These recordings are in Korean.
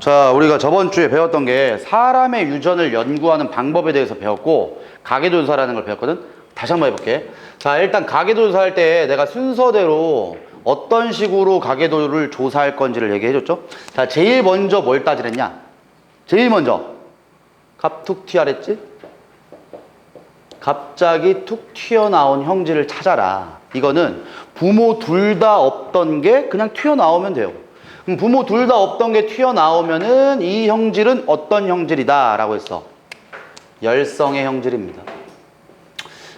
자, 우리가 저번 주에 배웠던 게 사람의 유전을 연구하는 방법에 대해서 배웠고 가계도조사라는 걸 배웠거든? 다시 한번 해볼게. 자, 일단 가계도조사 할 때 내가 순서대로 어떤 식으로 가계도를 조사할 건지를 얘기해줬죠? 자, 제일 먼저 뭘 따지랬냐? 제일 먼저 갑 툭 튀어랬지? 갑자기 툭 튀어나온 형질을 찾아라. 이거는 부모 둘 다 없던 게 그냥 튀어나오면 돼요. 그럼 부모 둘 다 없던 게 튀어나오면은 이 형질은 어떤 형질이다 라고 했어? 열성의 형질입니다.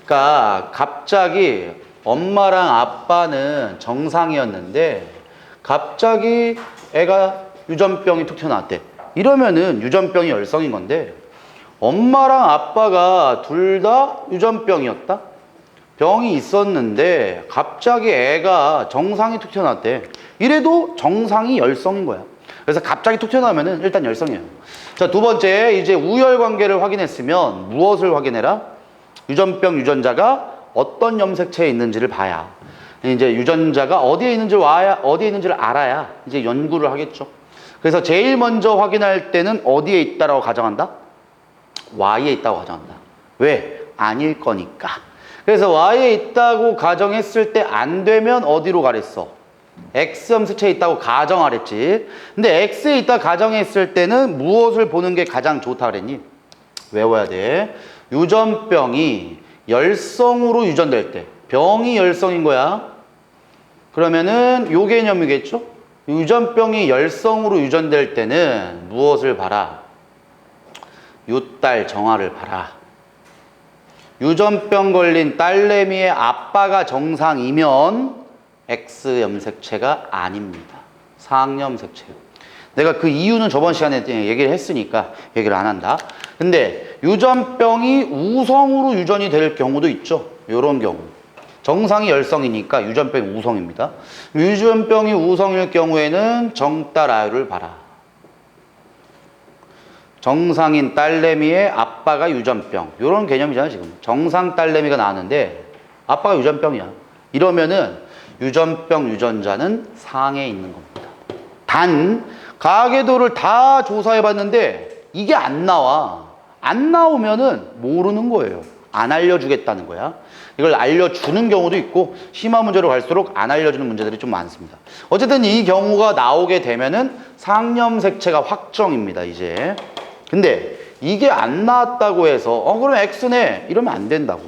그러니까 갑자기 엄마랑 아빠는 정상이었는데 갑자기 애가 유전병이 툭 튀어나왔대. 이러면은 유전병이 열성인 건데 엄마랑 아빠가 둘 다 유전병이었다? 병이 있었는데 갑자기 애가 정상이 툭 튀어나왔대. 이래도 정상이 열성인 거야. 그래서 갑자기 툭 튀어나오면은 일단 열성이에요. 자, 두 번째, 이제 우열 관계를 확인했으면 무엇을 확인해라? 유전병 유전자가 어떤 염색체에 있는지를 봐야. 이제 유전자가 어디에 있는지를 알아야 이제 연구를 하겠죠. 그래서 제일 먼저 확인할 때는 어디에 있다라고 가정한다? Y에 있다고 가정한다. 왜? 아닐 거니까. 그래서 Y에 있다고 가정했을 때 안 되면 어디로 가랬어? X 염색체에 있다고 가정하랬지. 근데 X에 있다 가정했을 때는 무엇을 보는 게 가장 좋다 그랬니? 외워야 돼. 유전병이 열성으로 유전될 때, 병이 열성인 거야. 그러면은 요 개념이겠죠? 유전병이 열성으로 유전될 때는 무엇을 봐라? 유딸 정화를 봐라. 유전병 걸린 딸내미의 아빠가 정상이면 X 염색체가 아닙니다. 상염색체요. 내가 그 이유는 저번 시간에 얘기를 했으니까 얘기를 안 한다. 근데 유전병이 우성으로 유전이 될 경우도 있죠. 요런 경우. 정상이 열성이니까 유전병이 우성입니다. 유전병이 우성일 경우에는 정딸 아유를 봐라. 정상인 딸내미의 아빠가 유전병. 요런 개념이잖아요, 지금. 정상 딸내미가 나왔는데 아빠가 유전병이야. 이러면은 유전병 유전자는 상에 있는 겁니다. 단 가계도를 다 조사해 봤는데 이게 안 나와. 안 나오면은 모르는 거예요. 안 알려주겠다는 거야. 이걸 알려주는 경우도 있고 심한 문제로 갈수록 안 알려주는 문제들이 좀 많습니다. 어쨌든 이 경우가 나오게 되면은 상염색체가 확정입니다. 이제. 근데 이게 안 나왔다고 해서 그럼 X네 이러면 안 된다고.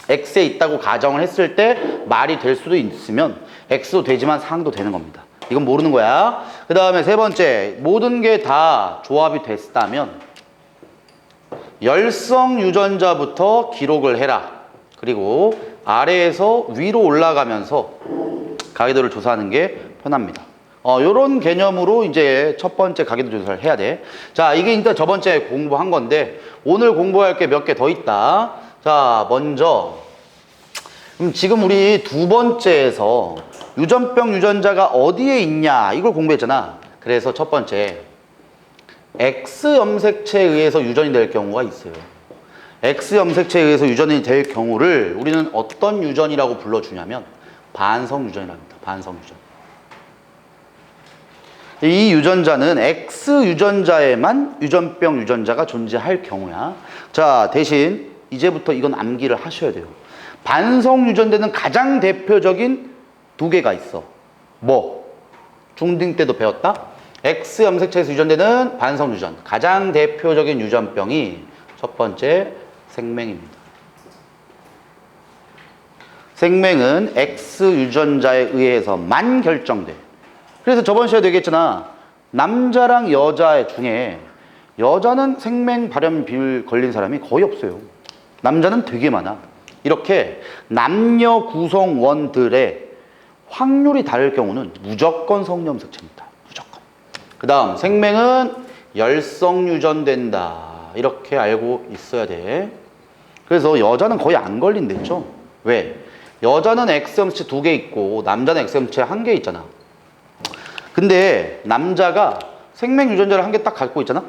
X에 있다고 가정을 했을 때 말이 될 수도 있으면 X도 되지만 상도 되는 겁니다. 이건 모르는 거야. 그 다음에 세 번째, 모든 게 다 조합이 됐다면 열성 유전자부터 기록을 해라. 그리고 아래에서 위로 올라가면서 가계도를 조사하는 게 편합니다. 요런 개념으로 이제 첫 번째 가계도 조사를 해야 돼. 자, 이게 일단 저번주에 공부한 건데 오늘 공부할 게 몇 개 더 있다. 자, 먼저 지금 우리 두 번째에서 유전병 유전자가 어디에 있냐 이걸 공부했잖아. 그래서 첫 번째 X 염색체에 의해서 유전이 될 경우가 있어요. X 염색체에 의해서 유전이 될 경우를 우리는 어떤 유전이라고 불러주냐면 반성 유전이라고 합니다. 반성 유전. 이 유전자는 X 유전자에만 유전병 유전자가 존재할 경우야. 자, 대신 이제부터 이건 암기를 하셔야 돼요. 반성 유전되는 가장 대표적인 두 개가 있어. 뭐? 중딩 때도 배웠다? X 염색체에서 유전되는 반성 유전. 가장 대표적인 유전병이 첫 번째 생맹입니다. 생맹은 X 유전자에 의해서만 결정돼. 그래서 저번 시간에 얘기했잖아. 남자랑 여자 중에 여자는 생맹 발현 비율 걸린 사람이 거의 없어요. 남자는 되게 많아. 이렇게 남녀 구성원들의 확률이 다를 경우는 무조건 성염색체입니다. 무조건. 그 다음 생맹은 열성 유전된다. 이렇게 알고 있어야 돼. 그래서 여자는 거의 안 걸린댔죠. 왜? 여자는 X염색체 2개 있고 남자는 X염색체 1개 있잖아. 근데 남자가 생맹 유전자를 1개 딱 갖고 있잖아.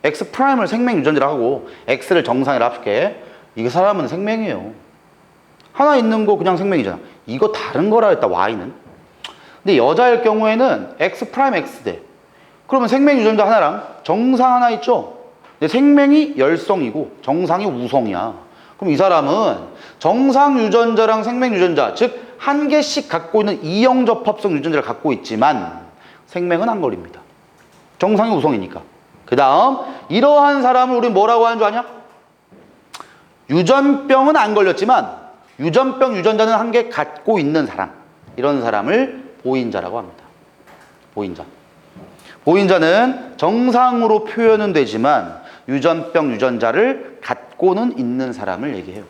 X'을 생맹 유전자를 하고 X를 정상이라 합게 이게 사람은 생맹이에요. 하나 있는 거 그냥 생맹이잖아. 이거 다른 거라 했다 Y는. 근데 여자일 경우에는 X' X대 그러면 생명 유전자 하나랑 정상 하나 있죠? 근데 생명이 열성이고 정상이 우성이야. 그럼 이 사람은 정상 유전자랑 생명 유전자, 즉 한 개씩 갖고 있는 이형 접합성 유전자를 갖고 있지만 생명은 안 걸립니다. 정상이 우성이니까. 그 다음 이러한 사람을 우리 뭐라고 하는 줄 아냐? 유전병은 안 걸렸지만 유전병 유전자는 한 개 갖고 있는 사람, 이런 사람을 보인자라고 합니다. 보인자. 보인자는 정상으로 표현은 되지만 유전병 유전자를 갖고는 있는 사람을 얘기해요.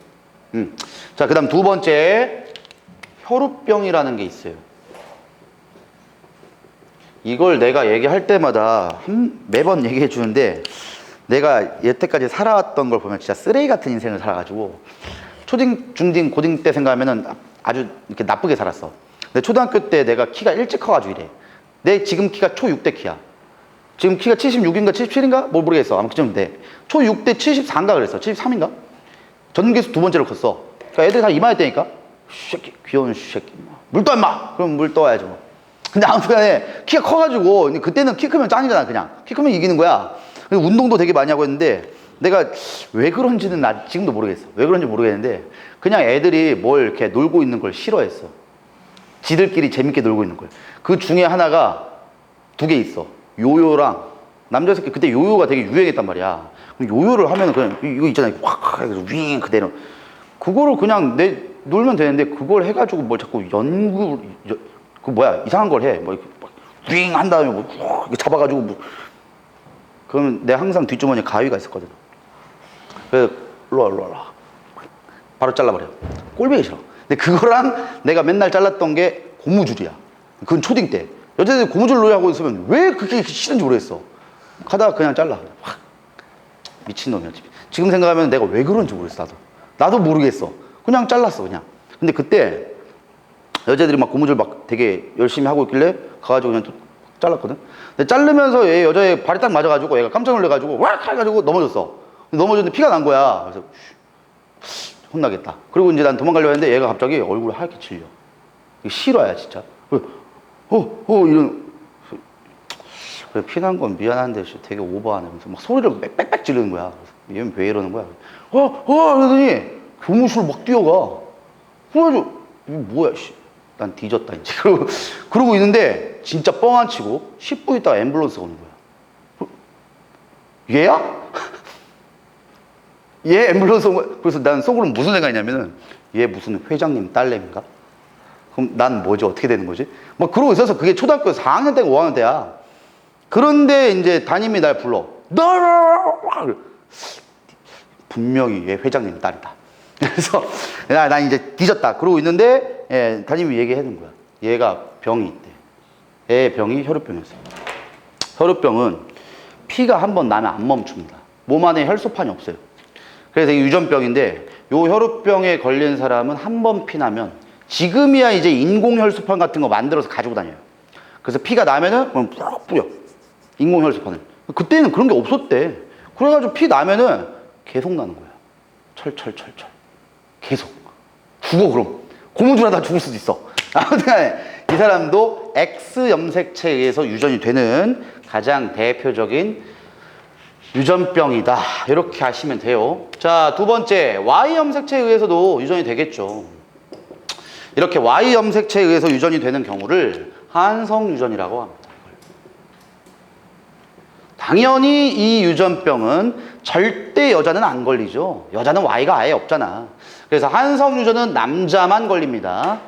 자, 그 다음 두 번째, 혈우병이라는 게 있어요. 이걸 내가 얘기할 때마다 매번 얘기해 주는데, 내가 여태까지 살아왔던 걸 보면 진짜 쓰레기 같은 인생을 살아가지고 초딩, 중딩, 고딩 때 생각하면은 아주 이렇게 나쁘게 살았어. 근데 초등학교 때 내가 키가 일찍 커가지고 이래. 내 지금 키가 초6대 키야. 지금 키가 76인가 77인가? 뭘 모르겠어. 아마 그쯤 돼. 초6대 74인가 그랬어. 73인가? 전기수 두 번째로 컸어. 그러니까 애들이 다 이만했다니까? 새끼, 귀여운 새끼. 물 떠, 임마! 그럼 물 떠야죠. 뭐. 근데 아무튼 간에 키가 커가지고, 그때는 키 크면 짱이잖아, 그냥. 키 크면 이기는 거야. 운동도 되게 많이 하고 했는데, 내가 왜 그런지는 나 지금도 모르겠어. 왜 그런지 모르겠는데, 그냥 애들이 뭘 이렇게 놀고 있는 걸 싫어했어. 지들끼리 재밌게 놀고 있는 걸. 그 중에 하나가 두 개 있어. 요요랑, 남자 새끼 그때 요요가 되게 유행했단 말이야. 요요를 하면은 그냥 이거 있잖아. 확 해서 윙 그대로. 그거를 그냥 놀면 되는데, 그걸 해가지고 뭘 자꾸 그 뭐야, 이상한 걸 해. 뭐 이렇게 윙 한 다음에 뭐 이렇게 잡아가지고 뭐. 그러면 내가 항상 뒷주머니에 가위가 있었거든. 그래서 일로 와. 바로 잘라버려. 꼴보기 싫어. 근데 그거랑 내가 맨날 잘랐던 게 고무줄이야. 그건 초딩 때. 여자들이 고무줄로 하고 있으면 왜 그렇게 싫은지 모르겠어. 가다가 그냥 잘라. 확. 미친놈이야. 지금 생각하면 내가 왜 그런지 모르겠어. 나도 모르겠어. 그냥 잘랐어, 그냥. 근데 그때 여자들이 막 고무줄 막 되게 열심히 하고 있길래 가가지고 그냥 또 잘랐거든. 근데 자르면서 여자의 발이 딱 맞아가지고 얘가 깜짝 놀래가지고 왁 해가지고 넘어졌어. 넘어졌는데 피가 난 거야. 그래서 혼나겠다. 그리고 이제 난 도망가려고 했는데 얘가 갑자기 얼굴이 하얗게 질려. 이게 실화야, 진짜. 이런. 그래, 피난 건 미안한데 되게 오버하네. 그래서 막 소리를 빽빽빽 지르는 거야. 그래서 얘는 왜 이러는 거야? 그러더니 교무실 막 뛰어가. 그래가지고 이게 뭐야, 씨. 난 뒤졌다, 이제. 그러고 있는데, 진짜 뻥 안 치고, 10분 있다가 앰뷸런스가 오는 거야. 얘야? 얘 앰뷸런스 온 거야. 그래서 난 속으로 무슨 생각이냐면은, 얘 무슨 회장님 딸내미인가? 그럼 난 뭐지? 어떻게 되는 거지? 막 그러고 있어서 그게 초등학교 4학년 때가 5학년 때야. 그런데 이제 담임이 날 불러. 분명히 얘 회장님 딸이다. 그래서 난 이제 뒤졌다. 그러고 있는데 담임이 얘기해준 거야. 얘가 병이 있대. 얘 병이 혈우병이었어. 혈우병은 피가 한 번 나면 안 멈춥니다. 몸 안에 혈소판이 없어요. 그래서 이게 유전병인데, 요 혈우병에 걸린 사람은 한 번 피 나면 지금이야 이제 인공 혈소판 같은 거 만들어서 가지고 다녀요. 그래서 피가 나면은 그냥 뿌려. 인공 혈소판을. 그때는 그런 게 없었대. 그래가지고 피 나면은 계속 나는 거야. 철철철철. 계속. 죽어, 그럼. 고무줄 하다 죽을 수도 있어. 아무튼 이 사람도 X 염색체에 의해서 유전이 되는 가장 대표적인 유전병이다. 이렇게 하시면 돼요. 자, 두 번째, Y 염색체에 의해서도 유전이 되겠죠. 이렇게 Y 염색체에 의해서 유전이 되는 경우를 한성 유전이라고 합니다. 당연히 이 유전병은 절대 여자는 안 걸리죠. 여자는 Y가 아예 없잖아. 그래서 한성 유전은 남자만 걸립니다.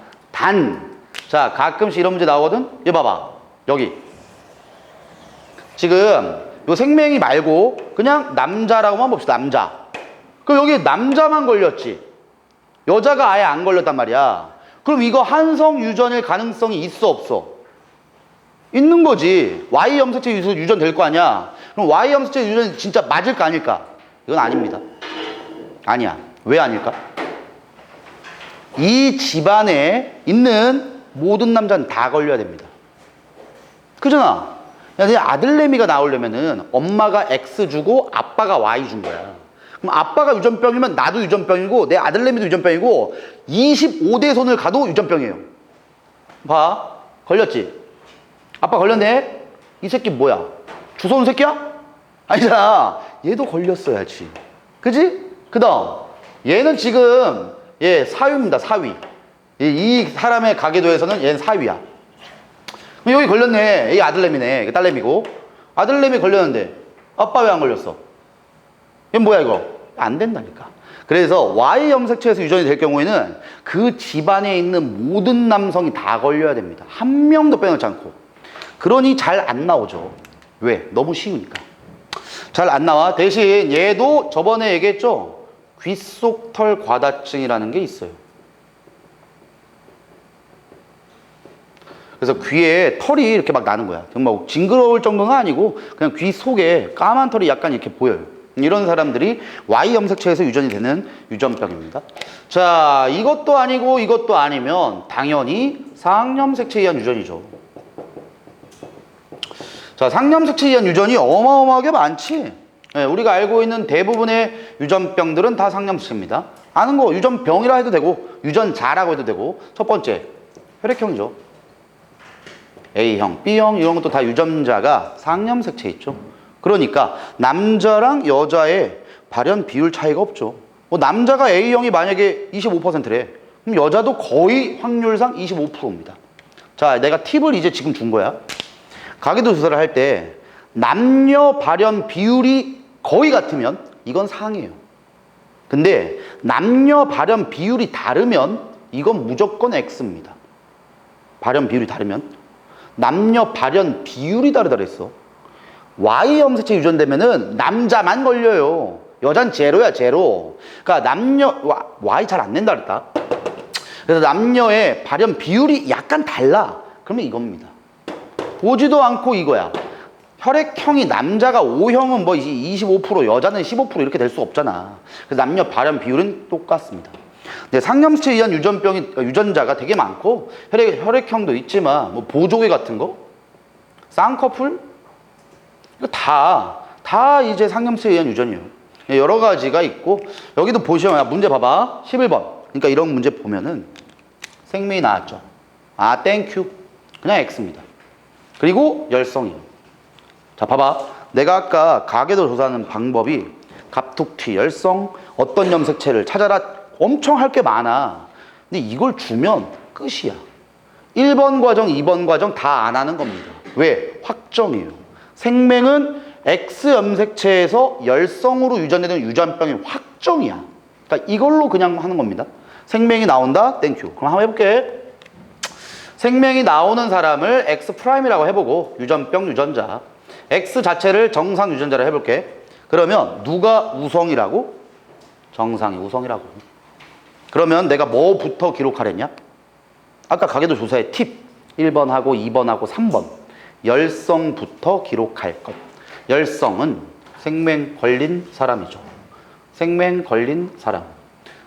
자, 가끔씩 이런 문제 나오거든? 얘 봐봐. 여기. 지금 요 생명이 말고 그냥 남자라고만 봅시다. 남자. 그럼 여기 남자만 걸렸지. 여자가 아예 안 걸렸단 말이야. 그럼 이거 한성 유전일 가능성이 있어, 없어? 있는 거지. Y 염색체 유전 될 거 아니야. 그럼 Y 염색체 유전이 진짜 맞을까 아닐까? 이건 아닙니다. 아니야. 왜 아닐까? 이 집안에 있는 모든 남자는 다 걸려야 됩니다. 그잖아. 내 아들내미가 나오려면은 엄마가 X 주고 아빠가 Y 준 거야. 그럼 아빠가 유전병이면 나도 유전병이고 내 아들내미도 유전병이고 25대 손을 가도 유전병이에요. 봐. 걸렸지? 아빠 걸렸네? 이 새끼 뭐야? 주워온 새끼야? 아니잖아. 얘도 걸렸어야지. 그지? 그 다음 얘는 지금 얘 사위입니다. 사위. 이 사람의 가계도에서는 얘는 사위야. 그럼 여기 걸렸네. 이 아들내미네. 이게 딸내미고. 아들내미 걸렸는데 아빠 왜 안 걸렸어? 이건 뭐야 이거? 안 된다니까. 그래서 Y 염색체에서 유전이 될 경우에는 그 집안에 있는 모든 남성이 다 걸려야 됩니다. 한 명도 빼놓지 않고. 그러니 잘 안 나오죠. 왜? 너무 쉬우니까. 잘 안 나와. 대신 얘도 저번에 얘기했죠? 귓속털 과다증이라는 게 있어요. 그래서 귀에 털이 이렇게 막 나는 거야. 정말 징그러울 정도는 아니고 그냥 귀 속에 까만 털이 약간 이렇게 보여요. 이런 사람들이 Y 염색체에서 유전이 되는 유전병입니다. 자, 이것도 아니고 이것도 아니면 당연히 상염색체에 의한 유전이죠. 자, 상염색체에 의한 유전이 어마어마하게 많지. 네, 우리가 알고 있는 대부분의 유전병들은 다 상염색체입니다. 아는 거 유전병이라 해도 되고 유전자라고 해도 되고. 첫 번째, 혈액형이죠. A형, B형 이런 것도 다 유전자가 상염색체 있죠. 그러니까 남자랑 여자의 발현 비율 차이가 없죠. 뭐 남자가 A형이 만약에 25%래. 그럼 여자도 거의 확률상 25%입니다. 자, 내가 팁을 이제 지금 준 거야. 가계도 조사를 할 때 남녀 발현 비율이 거의 같으면 이건 상이에요. 근데 남녀 발현 비율이 다르면 이건 무조건 X입니다. 발현 비율이 다르면. 남녀 발현 비율이 다르다 그랬어. Y 염색체 유전되면은 남자만 걸려요. 여잔 제로야, 제로. 그러니까 남녀, Y 잘 안 낸다 그랬다. 그래서 남녀의 발현 비율이 약간 달라. 그러면 이겁니다. 보지도 않고 이거야. 혈액형이 남자가 O형은 뭐 25%, 여자는 15% 이렇게 될 수 없잖아. 그래서 남녀 발현 비율은 똑같습니다. 근데 상염색체에 의한 유전자가 되게 많고 혈액형도 있지만 뭐 보조개 같은 거, 쌍꺼풀 이거 다 이제 상염색체에 의한 유전이에요. 여러 가지가 있고 여기도 보시면 문제 봐봐. 11번. 그러니까 이런 문제 보면은 생명이 나왔죠. 아, 땡큐. 그냥 X입니다. 그리고 열성이요. 자, 봐봐. 내가 아까 가계도 조사하는 방법이 갑툭튀, 열성, 어떤 염색체를 찾아라. 엄청 할 게 많아. 근데 이걸 주면 끝이야. 1번 과정, 2번 과정 다 안 하는 겁니다. 왜? 확정이에요. 생명은 X 염색체에서 열성으로 유전되는 유전병의 확정이야. 그러니까 이걸로 그냥 하는 겁니다. 생명이 나온다? 땡큐. 그럼 한번 해볼게. 생명이 나오는 사람을 X'이라고 해보고 유전병 유전자. X 자체를 정상 유전자로 해볼게. 그러면 누가 우성이라고? 정상이 우성이라고. 그러면 내가 뭐부터 기록하랬냐? 아까 가계도 조사의 팁 1번하고 2번하고 3번 열성부터 기록할 것. 열성은 생명 걸린 사람이죠. 생명 걸린 사람.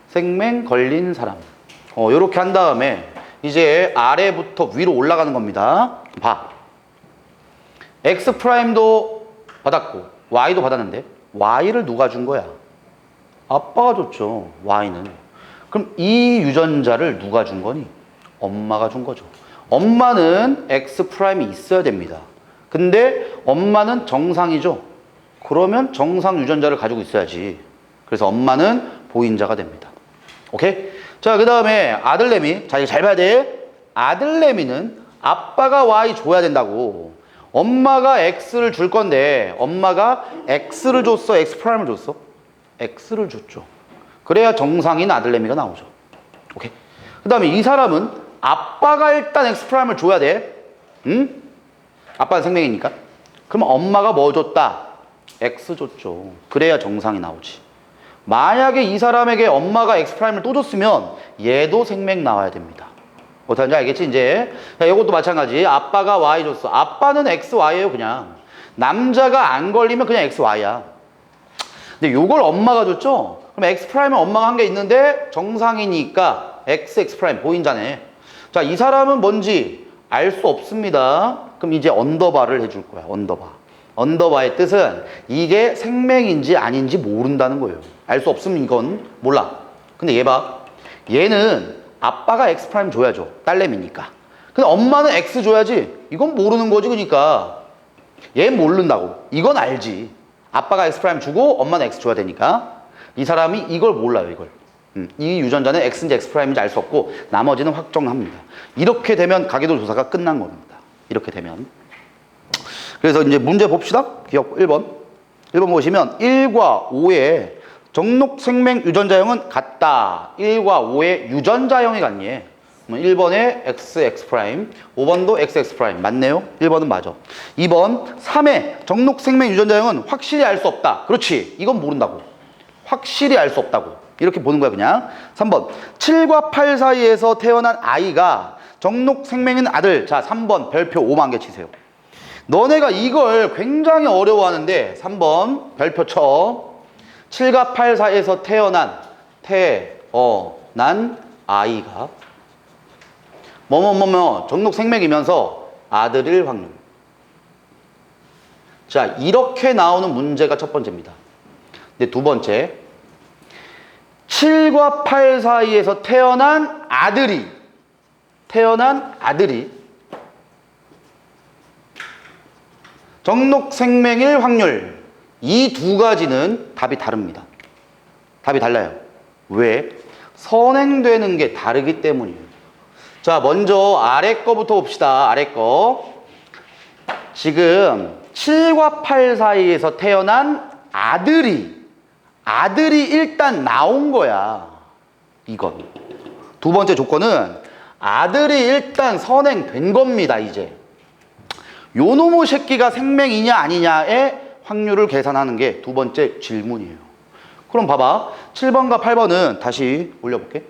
생명 걸린 사람. 요렇게 한 다음에 이제 아래부터 위로 올라가는 겁니다. 봐. X'도 받았고 Y도 받았는데 Y를 누가 준 거야? 아빠가 줬죠. Y는. 그럼 이 유전자를 누가 준 거니? 엄마가 준 거죠. 엄마는 X'이 있어야 됩니다. 근데 엄마는 정상이죠. 그러면 정상 유전자를 가지고 있어야지. 그래서 엄마는 보인자가 됩니다. 오케이? 자, 그 다음에 아들내미. 자, 이거 잘 봐야 돼. 아들내미는 아빠가 Y 줘야 된다고. 엄마가 X를 줄 건데 엄마가 X를 줬어? X'을 줬어? X를 줬죠. 그래야 정상인 아들내미가 나오죠. 오케이? 그 다음에 이 사람은 아빠가 일단 X'을 줘야 돼. 응? 아빠는 생명이니까. 그럼 엄마가 뭐 줬다? X 줬죠. 그래야 정상이 나오지. 만약에 이 사람에게 엄마가 X'을 또 줬으면 얘도 생명 나와야 됩니다. 어떻게 하는지 알겠지? 이제 이것도 마찬가지. 아빠가 Y 줬어. 아빠는 XY예요. 그냥 남자가 안 걸리면 그냥 XY야. 근데 요걸 엄마가 줬죠? 그럼 X'은 엄마가 한 게 있는데 정상이니까 XX' 보인자네. 자, 이 사람은 뭔지 알 수 없습니다. 그럼 이제 언더바를 해줄 거야. 언더바. 언더바의 뜻은 이게 생명인지 아닌지 모른다는 거예요. 알 수 없으면 이건 몰라. 근데 얘 봐. 얘는 아빠가 X' 줘야죠. 딸내미니까. 근데 엄마는 X 줘야지. 이건 모르는 거지. 그러니까 얘 모른다고. 이건 알지. 아빠가 X' 주고 엄마는 X 줘야 되니까. 이 사람이 이걸 몰라요, 이걸. 이 유전자는 X인지 X'인지 알 수 없고 나머지는 확정합니다. 이렇게 되면 가계도 조사가 끝난 겁니다. 이렇게 되면. 그래서 이제 문제 봅시다. 기억 1번. 1번 보시면 1과 5의 정록 생명 유전자형은 같다. 1과 5의 유전자형이 같니? 1번에 XX', 5번도 XX'. 맞네요. 1번은 맞아. 2번 3의 정록 생명 유전자형은 확실히 알 수 없다. 그렇지. 이건 모른다고. 확실히 알 수 없다고. 이렇게 보는 거야 그냥. 3번 7과 8 사이에서 태어난 아이가 정록 생명인 아들. 자 3번 별표 5만 개 치세요. 너네가 이걸 굉장히 어려워하는데 3번 별표 쳐. 7과 8 사이에서 태어난 아이가 뭐뭐뭐뭐 정록 생명이면서 아들일 확률. 자 이렇게 나오는 문제가 첫 번째입니다. 근데 두 번째 7과 8 사이에서 태어난 아들이 정록 생명일 확률. 이 두 가지는 답이 다릅니다. 답이 달라요. 왜? 선행되는 게 다르기 때문이에요. 자, 먼저 아래 거부터 봅시다. 아래 거. 지금 7과 8 사이에서 태어난 아들이 일단 나온 거야. 이건. 두 번째 조건은 아들이 일단 선행된 겁니다, 이제. 요 놈의 새끼가 생명이냐 아니냐의 확률을 계산하는 게 두 번째 질문이에요. 그럼 봐봐. 7번과 8번은 다시 올려볼게.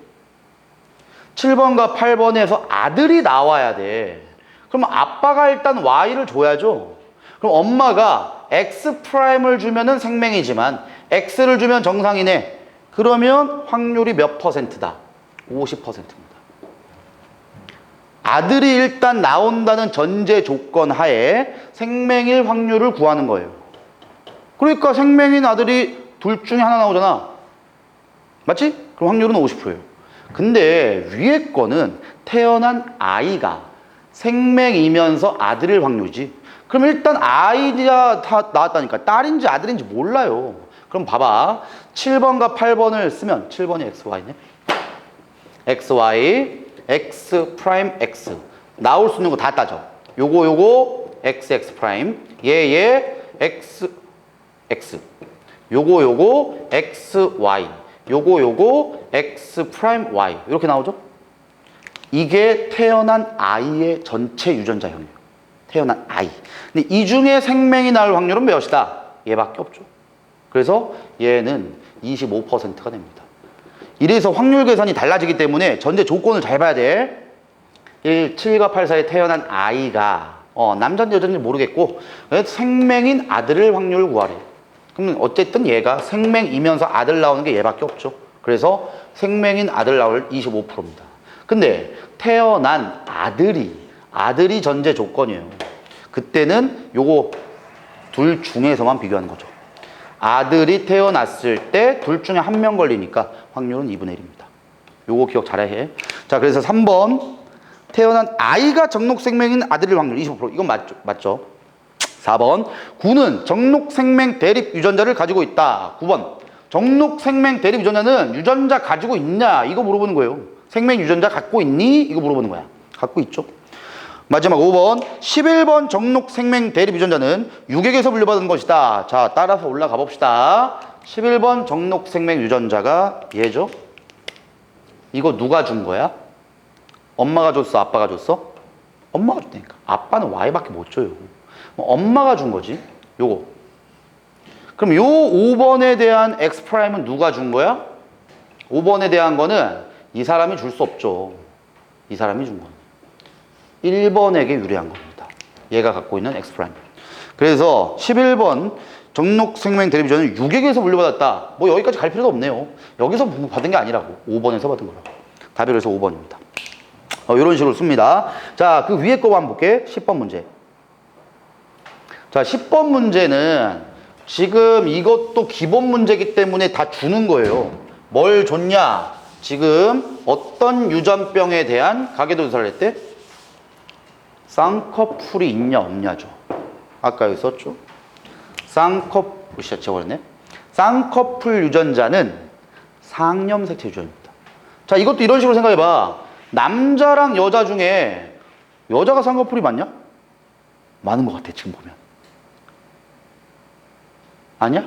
7번과 8번에서 아들이 나와야 돼. 그럼 아빠가 일단 Y를 줘야죠. 그럼 엄마가 X'을 주면은 생명이지만 X를 주면 정상이네. 그러면 확률이 몇 %다? 50%입니다. 아들이 일단 나온다는 전제 조건 하에 생명일 확률을 구하는 거예요. 그러니까 생명인 아들이 둘 중에 하나 나오잖아. 맞지? 그럼 확률은 50%예요. 근데 위에 거는 태어난 아이가 생명이면서 아들일 확률이지. 그럼 일단 아이가 다 나왔다니까 딸인지 아들인지 몰라요. 그럼 봐봐. 7번과 8번을 쓰면 7번이 XY네. XY, X 프라임 X. 나올 수 있는 거 다 따져. 요거 XX 프라임. 얘 X X. 요거 XY. 요거 X 프라임 Y. 이렇게 나오죠? 이게 태어난 아이의 전체 유전자형이에요. 태어난 아이. 근데 이 중에 생명이 나올 확률은 몇이다? 얘밖에 없죠. 그래서 얘는 25%가 됩니다. 이래서 확률 계산이 달라지기 때문에 전제 조건을 잘 봐야 돼. 7과 8 사이에 태어난 아이가 남자인지 여자인지 모르겠고 생명인 아들을 확률 구하래. 그럼 어쨌든 얘가 생명이면서 아들 나오는 게 얘밖에 없죠. 그래서 생명인 아들 나올 25%입니다. 근데 태어난 아들이 전제 조건이에요. 그때는 요거 둘 중에서만 비교하는 거죠. 아들이 태어났을 때 둘 중에 한 명 걸리니까 확률은 2분의 1입니다. 요거 기억 잘해야 해. 자, 그래서 3번 태어난 아이가 정록생명인 아들일 확률 25%. 이건 맞죠? 4번 9는 정록생명 대립 유전자를 가지고 있다. 9번 정록생명 대립 유전자는 유전자 가지고 있냐? 이거 물어보는 거예요. 생명 유전자 갖고 있니? 이거 물어보는 거야. 갖고 있죠. 마지막 5번 11번 정록생명 대립 유전자는 유객에서 분류받은 것이다. 자, 따라서 올라가 봅시다. 11번 정록생명 유전자가 얘죠. 이거 누가 준 거야? 엄마가 줬어? 아빠가 줬어? 엄마가 줬다니까. 아빠는 Y밖에 못 줘요. 엄마가 준 거지. 요거. 그럼 요 5번에 대한 X'은 누가 준 거야? 5번에 대한 거는 이 사람이 줄 수 없죠. 이 사람이 준 거는 1번에게 유리한 겁니다. 얘가 갖고 있는 X'. 그래서 11번 정록생명 대립 유전자는 유객에서 분류받았다. 뭐 여기까지 갈 필요도 없네요. 여기서 받은 게 아니라고. 5번에서 받은 거라고. 답이 그래서 5번입니다. 이런 식으로 씁니다. 자, 그 위에 거 한번 볼게. 10번 문제. 자, 10번 문제는 지금 이것도 기본 문제이기 때문에 다 주는 거예요. 뭘 줬냐? 지금 어떤 유전병에 대한 가계도 조사를 했대? 쌍꺼풀이 있냐 없냐죠. 아까 여기 썼죠? 지워버렸네. 쌍꺼풀 유전자는 상염색체 유전입니다. 자, 이것도 이런 식으로 생각해봐. 남자랑 여자 중에 여자가 쌍꺼풀이 많냐? 많은 것 같아, 지금 보면. 아니야?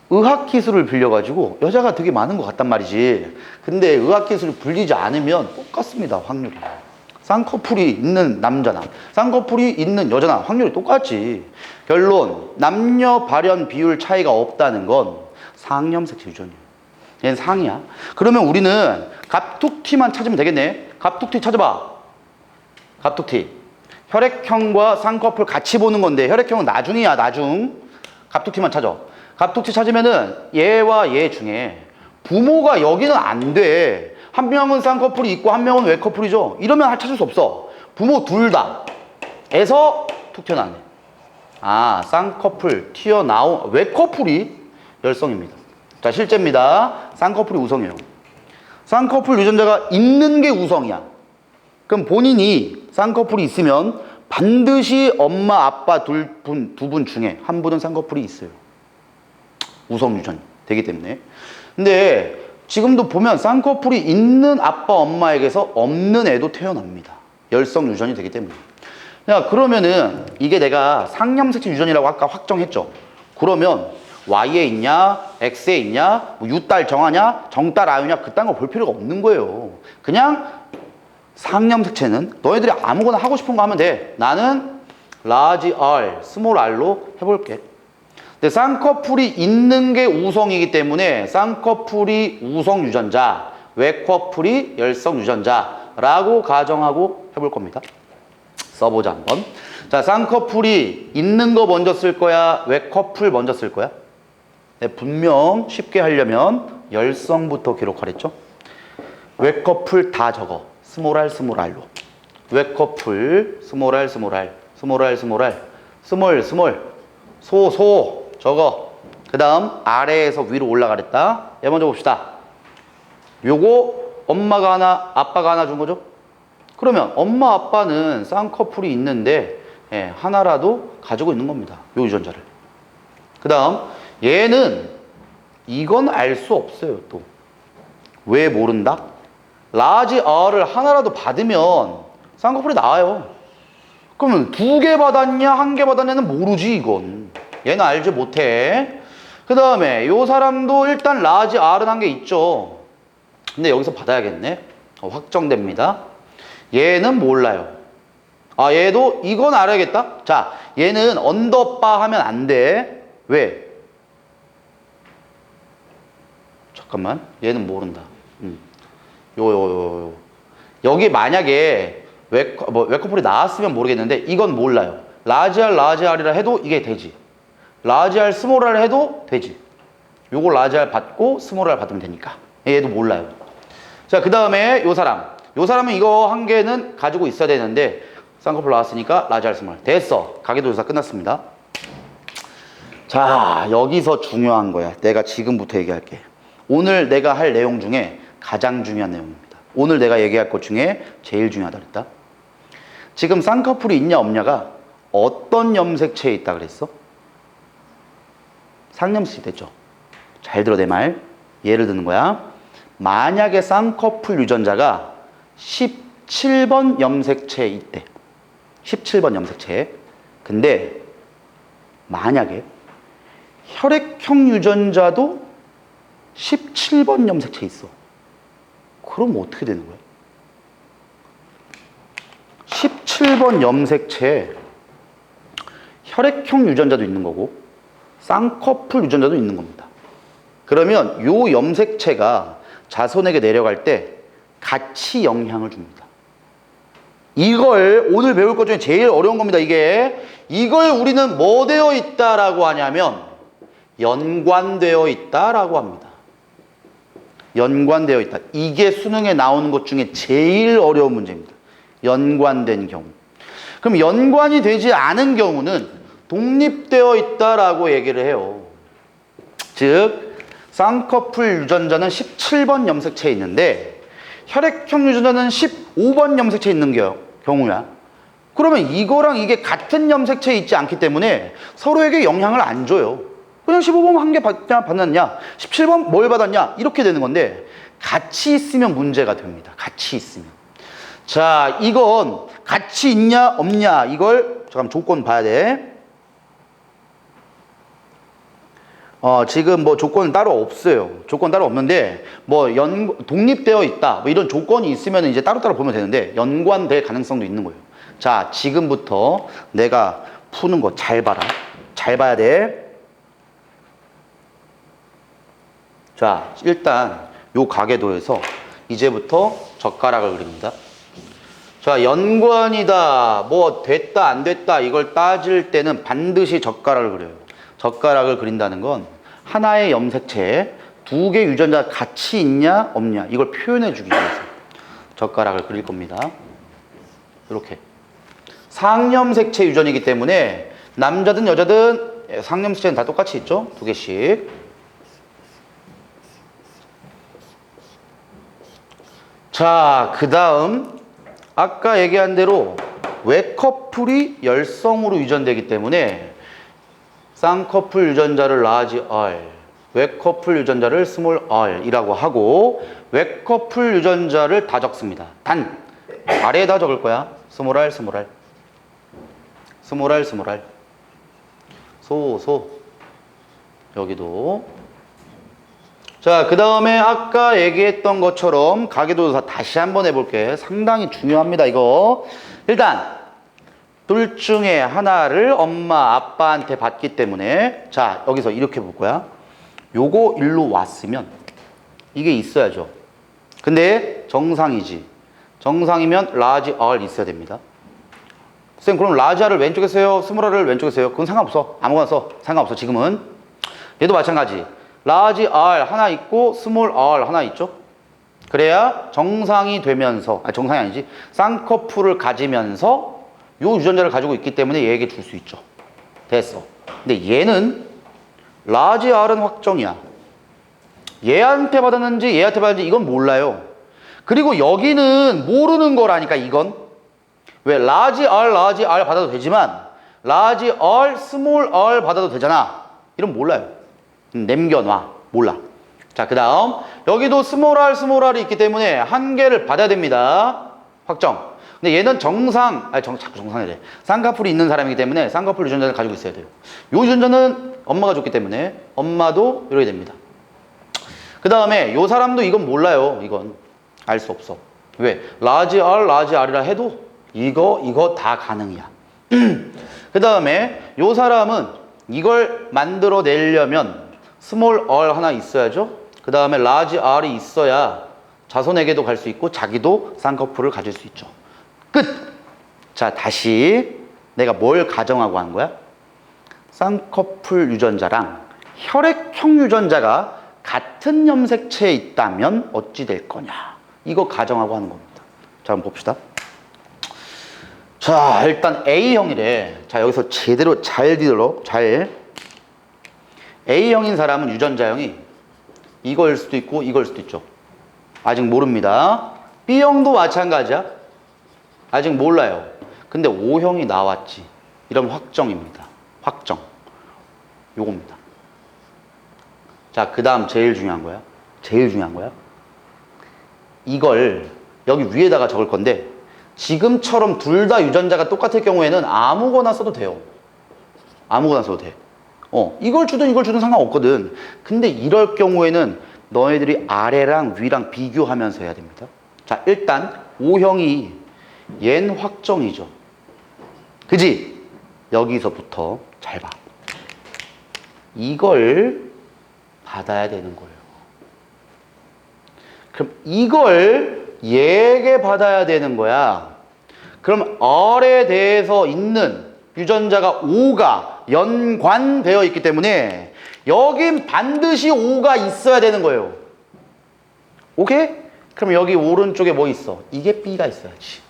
의학기술을 빌려가지고 여자가 되게 많은 것 같단 말이지. 근데 의학기술을 빌리지 않으면 똑같습니다, 확률이. 쌍꺼풀이 있는 남자나 쌍꺼풀이 있는 여자나 확률이 똑같지. 결론, 남녀 발현 비율 차이가 없다는 건 상염색체 유전이에요. 얘는 상이야. 그러면 우리는 갑툭튀만 찾으면 되겠네. 갑툭튀 찾아봐. 갑툭튀. 혈액형과 쌍꺼풀 같이 보는 건데 혈액형은 나중이야, 나중. 갑툭튀만 찾아. 갑툭튀 찾으면은 얘와 얘 중에 부모가 여기는 안 돼. 한 명은 쌍꺼풀이 있고 한 명은 외커풀이죠. 이러면 찾을 수 없어. 부모 둘 다 에서 툭 튀어나왔네. 아, 쌍꺼풀 튀어나온 외커풀이 열성입니다. 자, 실제입니다. 쌍꺼풀이 우성이에요. 쌍꺼풀 유전자가 있는 게 우성이야. 그럼 본인이 쌍꺼풀이 있으면 반드시 엄마, 아빠 두 분 중에 한 분은 쌍꺼풀이 있어요. 우성 유전 되기 때문에. 근데 지금도 보면 쌍꺼풀이 있는 아빠, 엄마에게서 없는 애도 태어납니다. 열성 유전이 되기 때문에. 야, 그러면은 이게 내가 상염색체 유전이라고 아까 확정했죠. 그러면 Y에 있냐, X에 있냐, 뭐 U딸 정하냐, 정딸 아유냐, 그딴 거 볼 필요가 없는 거예요. 그냥 상염색체는 너희들이 아무거나 하고 싶은 거 하면 돼. 나는 large R, small r로 해볼게. 근데 쌍꺼풀이 있는 게 우성이기 때문에 쌍꺼풀이 우성 유전자, 외커풀이 열성 유전자라고 가정하고 해볼 겁니다. 써보자 한번. 자, 쌍꺼풀이 있는 거 먼저 쓸 거야, 외커풀 먼저 쓸 거야? 네, 분명 쉽게 하려면 열성부터 기록하랬죠? 외커풀 다 적어. 스몰 R, 스몰 R로. 외커풀, 스몰 R, 스몰 R, 스몰 R, 스몰 R, 스몰, 스몰, 소, 적어. 그 다음 아래에서 위로 올라가랬다. 얘 먼저 봅시다. 요거 엄마가 하나, 아빠가 하나 준 거죠? 그러면 엄마, 아빠는 쌍꺼풀이 있는데 하나라도 가지고 있는 겁니다. 요 유전자를. 그 다음 얘는 이건 알 수 없어요. 또 왜 모른다? 라지 R을 하나라도 받으면 쌍꺼풀이 나와요. 그러면 2개 받았냐, 1개 받았냐는 모르지, 이건. 얘는 알지 못해. 그 다음에 요 사람도 일단 라지 R은 1개 있죠. 근데 여기서 받아야겠네. 확정됩니다. 얘는 몰라요. 아, 얘도 이건 알아야겠다. 자, 얘는 언더바 하면 안 돼. 왜? 잠깐만, 얘는 모른다. 여기 만약에 외커풀이 나왔으면 모르겠는데 이건 몰라요. 라지 R이라 해도 이게 되지. 라지 R, 스몰 R 해도 되지. 요거 라지 R 받고 스몰 R 받으면 되니까. 얘도 몰라요. 자, 그 다음에 요 사람은 이거 1개는 가지고 있어야 되는데 쌍꺼풀 나왔으니까 라지 R, 스몰 R. 됐어. 가계도조사 끝났습니다. 자, 여기서 중요한 거야. 내가 지금부터 얘기할게. 오늘 내가 할 내용 중에 가장 중요한 내용입니다. 오늘 내가 얘기할 것 중에 제일 중요하다 그랬다. 지금 쌍꺼풀이 있냐 없냐가 어떤 염색체에 있다 그랬어? 상염색체 됐죠? 잘 들어 내 말. 예를 드는 거야. 만약에 쌍꺼풀 유전자가 17번 염색체에 있대. 17번 염색체에. 근데 만약에 혈액형 유전자도 17번 염색체에 있어. 그럼 어떻게 되는 거야? 17번 염색체에 혈액형 유전자도 있는 거고 쌍꺼풀 유전자도 있는 겁니다. 그러면 요 염색체가 자손에게 내려갈 때 같이 영향을 줍니다. 이걸 오늘 배울 것 중에 제일 어려운 겁니다. 이걸 우리는 뭐 되어 있다라고 하냐면 연관되어 있다라고 합니다. 연관되어 있다. 이게 수능에 나오는 것 중에 제일 어려운 문제입니다. 연관된 경우. 그럼 연관이 되지 않은 경우는 독립되어 있다라고 얘기를 해요. 즉 쌍꺼풀 유전자는 17번 염색체에 있는데 혈액형 유전자는 15번 염색체에 있는 경우야. 그러면 이거랑 이게 같은 염색체에 있지 않기 때문에 서로에게 영향을 안 줘요. 그냥 15번 한 개 받았냐, 17번 뭘 받았냐, 이렇게 되는 건데, 같이 있으면 문제가 됩니다. 같이 있으면. 자, 이건 같이 있냐, 없냐, 이걸, 잠깐 조건 봐야 돼. 지금 뭐 조건은 따로 없어요. 조건 따로 없는데, 뭐 독립되어 있다, 뭐 이런 조건이 있으면 이제 따로따로 보면 되는데, 연관될 가능성도 있는 거예요. 자, 지금부터 내가 푸는 거 잘 봐라. 잘 봐야 돼. 자, 일단 요 가계도에서 이제부터 젓가락을 그립니다. 자, 연관이다, 뭐 됐다 안 됐다 이걸 따질 때는 반드시 젓가락을 그려요. 젓가락을 그린다는 건 하나의 염색체에 두 개 유전자가 같이 있냐 없냐 이걸 표현해 주기 위해서 젓가락을 그릴 겁니다. 이렇게 상염색체 유전이기 때문에 남자든 여자든 상염색체는 다 똑같이 있죠. 두 개씩. 자, 그 다음 아까 얘기한 대로 외커플이 열성으로 유전되기 때문에 쌍커플 유전자를 라지 R, 외커플 유전자를 스몰 r이라고 하고 외커플 유전자를 다 적습니다. 단 아래에다 적을 거야. 스몰 r, 스몰 r, 스몰 r, 스몰 r, 소 여기도. 자, 그 다음에 아까 얘기했던 것처럼 가계도사 다시 한번 해볼게. 상당히 중요합니다, 이거. 일단 둘 중에 하나를 엄마, 아빠한테 받기 때문에 자, 여기서 이렇게 볼 거야. 요거 일로 왔으면 이게 있어야죠. 근데 정상이지. 정상이면 라지 R 있어야 됩니다. 쌤, 그럼 라지 R을 왼쪽에 써요? 스몰 R을 왼쪽에 써요? 그건 상관없어. 아무거나 써. 상관없어, 지금은. 얘도 마찬가지. 라지 R 하나 있고 스몰 r 하나 있죠. 그래야 정상이 되면서, 정상이 아니지, 쌍커플을 가지면서 요 유전자를 가지고 있기 때문에 얘에게 줄 수 있죠. 됐어. 근데 얘는 라지 R은 확정이야. 얘한테 받았는지 얘한테 받았는지 이건 몰라요. 그리고 여기는 모르는 거라니까. 이건 왜 라지 R 받아도 되지만 라지 R 스몰 r 받아도 되잖아. 이런 몰라요. 남겨놔. 몰라. 자, 그 다음 여기도 스몰 r이 있기 때문에 한 개를 받아야 됩니다. 확정. 근데 얘는 자꾸 정상이래. 쌍꺼풀이 있는 사람이기 때문에 쌍꺼풀 유전자를 가지고 있어야 돼요. 요 유전자는 엄마가 줬기 때문에 엄마도 이렇게 됩니다. 그 다음에 요 사람도 이건 몰라요. 이건 알 수 없어. 왜? 라지 R이라 해도 이거 다 가능이야. 그 다음에 요 사람은 이걸 만들어내려면 스몰 r 하나 있어야죠. 그 다음에 라지 R이 있어야 자손에게도 갈 수 있고 자기도 쌍꺼풀을 가질 수 있죠. 끝! 자, 다시 내가 뭘 가정하고 하는 거야? 쌍꺼풀 유전자랑 혈액형 유전자가 같은 염색체에 있다면 어찌 될 거냐. 이거 가정하고 하는 겁니다. 자, 한번 봅시다. 자, 일단 A형이래. 자, 여기서 제대로 잘 들어. A형인 사람은 유전자형이 이거일 수도 있고 이거일 수도 있죠. 아직 모릅니다. B형도 마찬가지야. 아직 몰라요. 근데 O형이 나왔지. 이러면 확정입니다. 확정. 요겁니다. 자, 그 다음 제일 중요한 거야. 이걸 여기 위에다가 적을 건데 지금처럼 둘 다 유전자가 똑같을 경우에는 아무거나 써도 돼요. 아무거나 써도 돼. 이걸 주든 이걸 주든 상관없거든. 근데 이럴 경우에는 너희들이 아래랑 위랑 비교하면서 해야 됩니다. 자, 일단 O형이 얜 확정이죠. 그지? 여기서부터 잘 봐. 이걸 받아야 되는 거예요. 그럼 이걸 얘에게 받아야 되는 거야. 그럼 R에 대해서 있는 유전자가 O가 연관되어 있기 때문에 여긴 반드시 O가 있어야 되는 거예요. 오케이? 그럼 여기 오른쪽에 뭐 있어? 이게 B가 있어야지.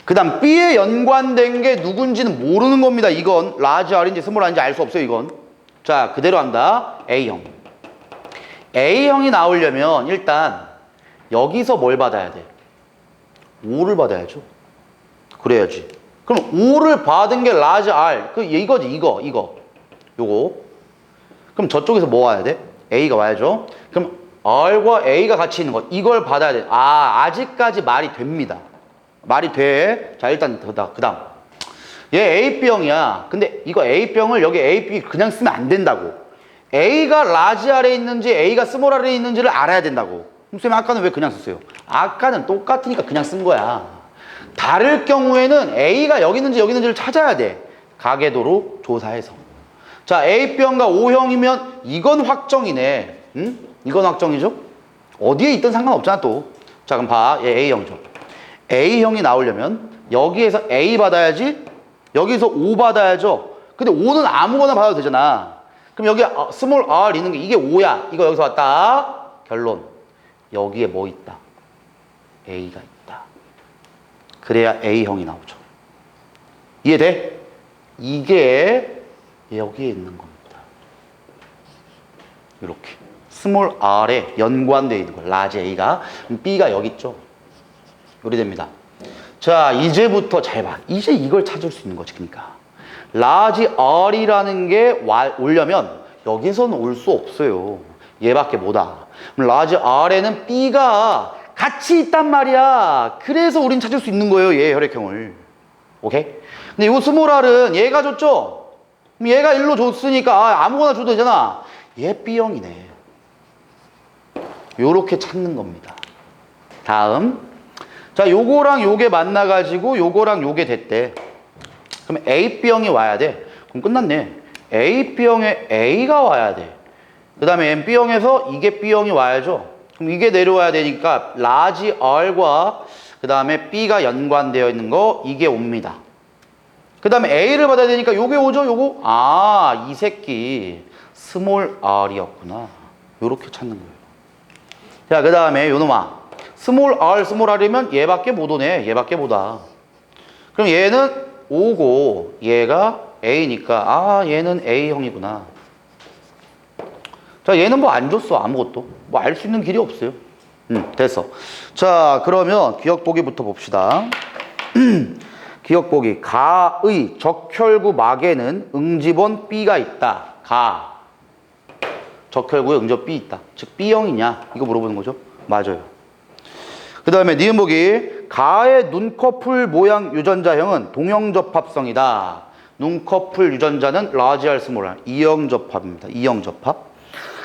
그 다음 B에 연관된 게 누군지는 모르는 겁니다. 이건 라지 R인지 스몰 R인지 알 수 없어요. 이건. 자, 그대로 한다. A형. A형이 나오려면 일단 여기서 뭘 받아야 돼? O를 받아야죠. 그래야지. 그럼 O를 받은 게 large R. 이거지, 이거. 요거. 그럼 저쪽에서 뭐 와야 돼? A가 와야죠. 그럼 R과 A가 같이 있는 거. 이걸 받아야 돼. 아직까지 말이 됩니다. 말이 돼. 자, 일단 그 다음. 얘 A병이야. 근데 이거 A병을 여기 AB 그냥 쓰면 안 된다고. A가 large R에 있는지 A가 small R에 있는지를 알아야 된다고. 그럼 쌤 아까는 왜 그냥 썼어요? 아까는 똑같으니까 그냥 쓴 거야. 다를 경우에는 A가 여기 있는지를 찾아야 돼. 가계도로 조사해서. 자, A병과 O형이면 이건 확정이네. 응? 이건 확정이죠? 어디에 있든 상관없잖아 또. 자, 그럼 봐. 얘 A형이죠. A형이 나오려면 여기에서 A 받아야지, 여기서 O 받아야죠. 근데 O는 아무거나 받아도 되잖아. 그럼 여기 스몰 r 있는 게 이게 O야. 이거 여기서 왔다. 결론. 여기에 뭐 있다? A가 있다. 그래야 A형이 나오죠. 이해돼? 이게 여기에 있는 겁니다. 이렇게. 스몰 r에 연관되어 있는 거예요. 라지 A가. B가 여기 있죠. 요리 됩니다. 자, 이제부터 잘 봐. 이제 이걸 찾을 수 있는 거지. 그러니까. 라지 R이라는 게 오려면 여기서는 올 수 없어요. 얘밖에 못 와. 라지 R에는 B가 같이 있단 말이야. 그래서 우린 찾을 수 있는 거예요. 얘 혈액형을. 오케이? 근데 이 스몰 R은 얘가 줬죠? 그럼 얘가 1로 줬으니까 아무거나 줘도 되잖아. 얘 B형이네. 요렇게 찾는 겁니다. 다음. 자, 요거랑 요게 만나가지고 요거랑 요게 됐대. 그럼 A, B형이 와야 돼. 그럼 끝났네. A, B형에 A가 와야 돼. 그 다음에 M, B형에서 이게 B형이 와야죠. 그럼 이게 내려와야 되니까 라지 R과 그 다음에 B가 연관되어 있는 거 이게 옵니다. 그 다음에 A를 받아야 되니까 요게 오죠, 요거? 이 새끼 스몰 R이었구나. 요렇게 찾는 거예요. 자, 그 다음에 요놈아. 스몰 R이면 얘밖에 못 오네. 얘밖에 못 와. 그럼 얘는 O고 얘가 A니까 얘는 A형이구나. 자, 얘는 뭐 안 줬어. 아무것도. 뭐 알 수 있는 길이 없어요. 됐어. 자, 그러면 기억보기부터 봅시다. 기억보기. 가의 적혈구 막에는 응집원 B가 있다. 가. 적혈구에 응접 B 있다. 즉 B형이냐? 이거 물어보는 거죠. 맞아요. 그 다음에 니은보기. 가의 눈꺼풀 모양 유전자형은 동형접합성이다. 눈꺼풀 유전자는 large R, small r. 이형접합입니다. 이형접합.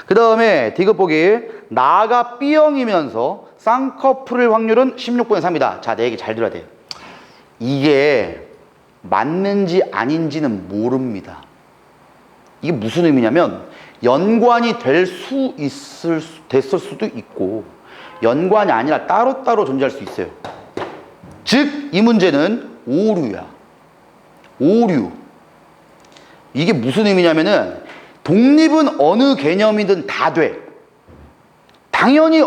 그 다음에 디귿보기. 나가 B형이면서 쌍꺼풀일 확률은 16분의 3이다. 자, 내 얘기 잘 들어야 돼요. 이게 맞는지 아닌지는 모릅니다. 이게 무슨 의미냐면 연관이 됐을 수도 있고 연관이 아니라 따로따로 존재할 수 있어요. 즉, 이 문제는 오류야. 오류. 이게 무슨 의미냐면은 독립은 어느 개념이든 다 돼. 당연히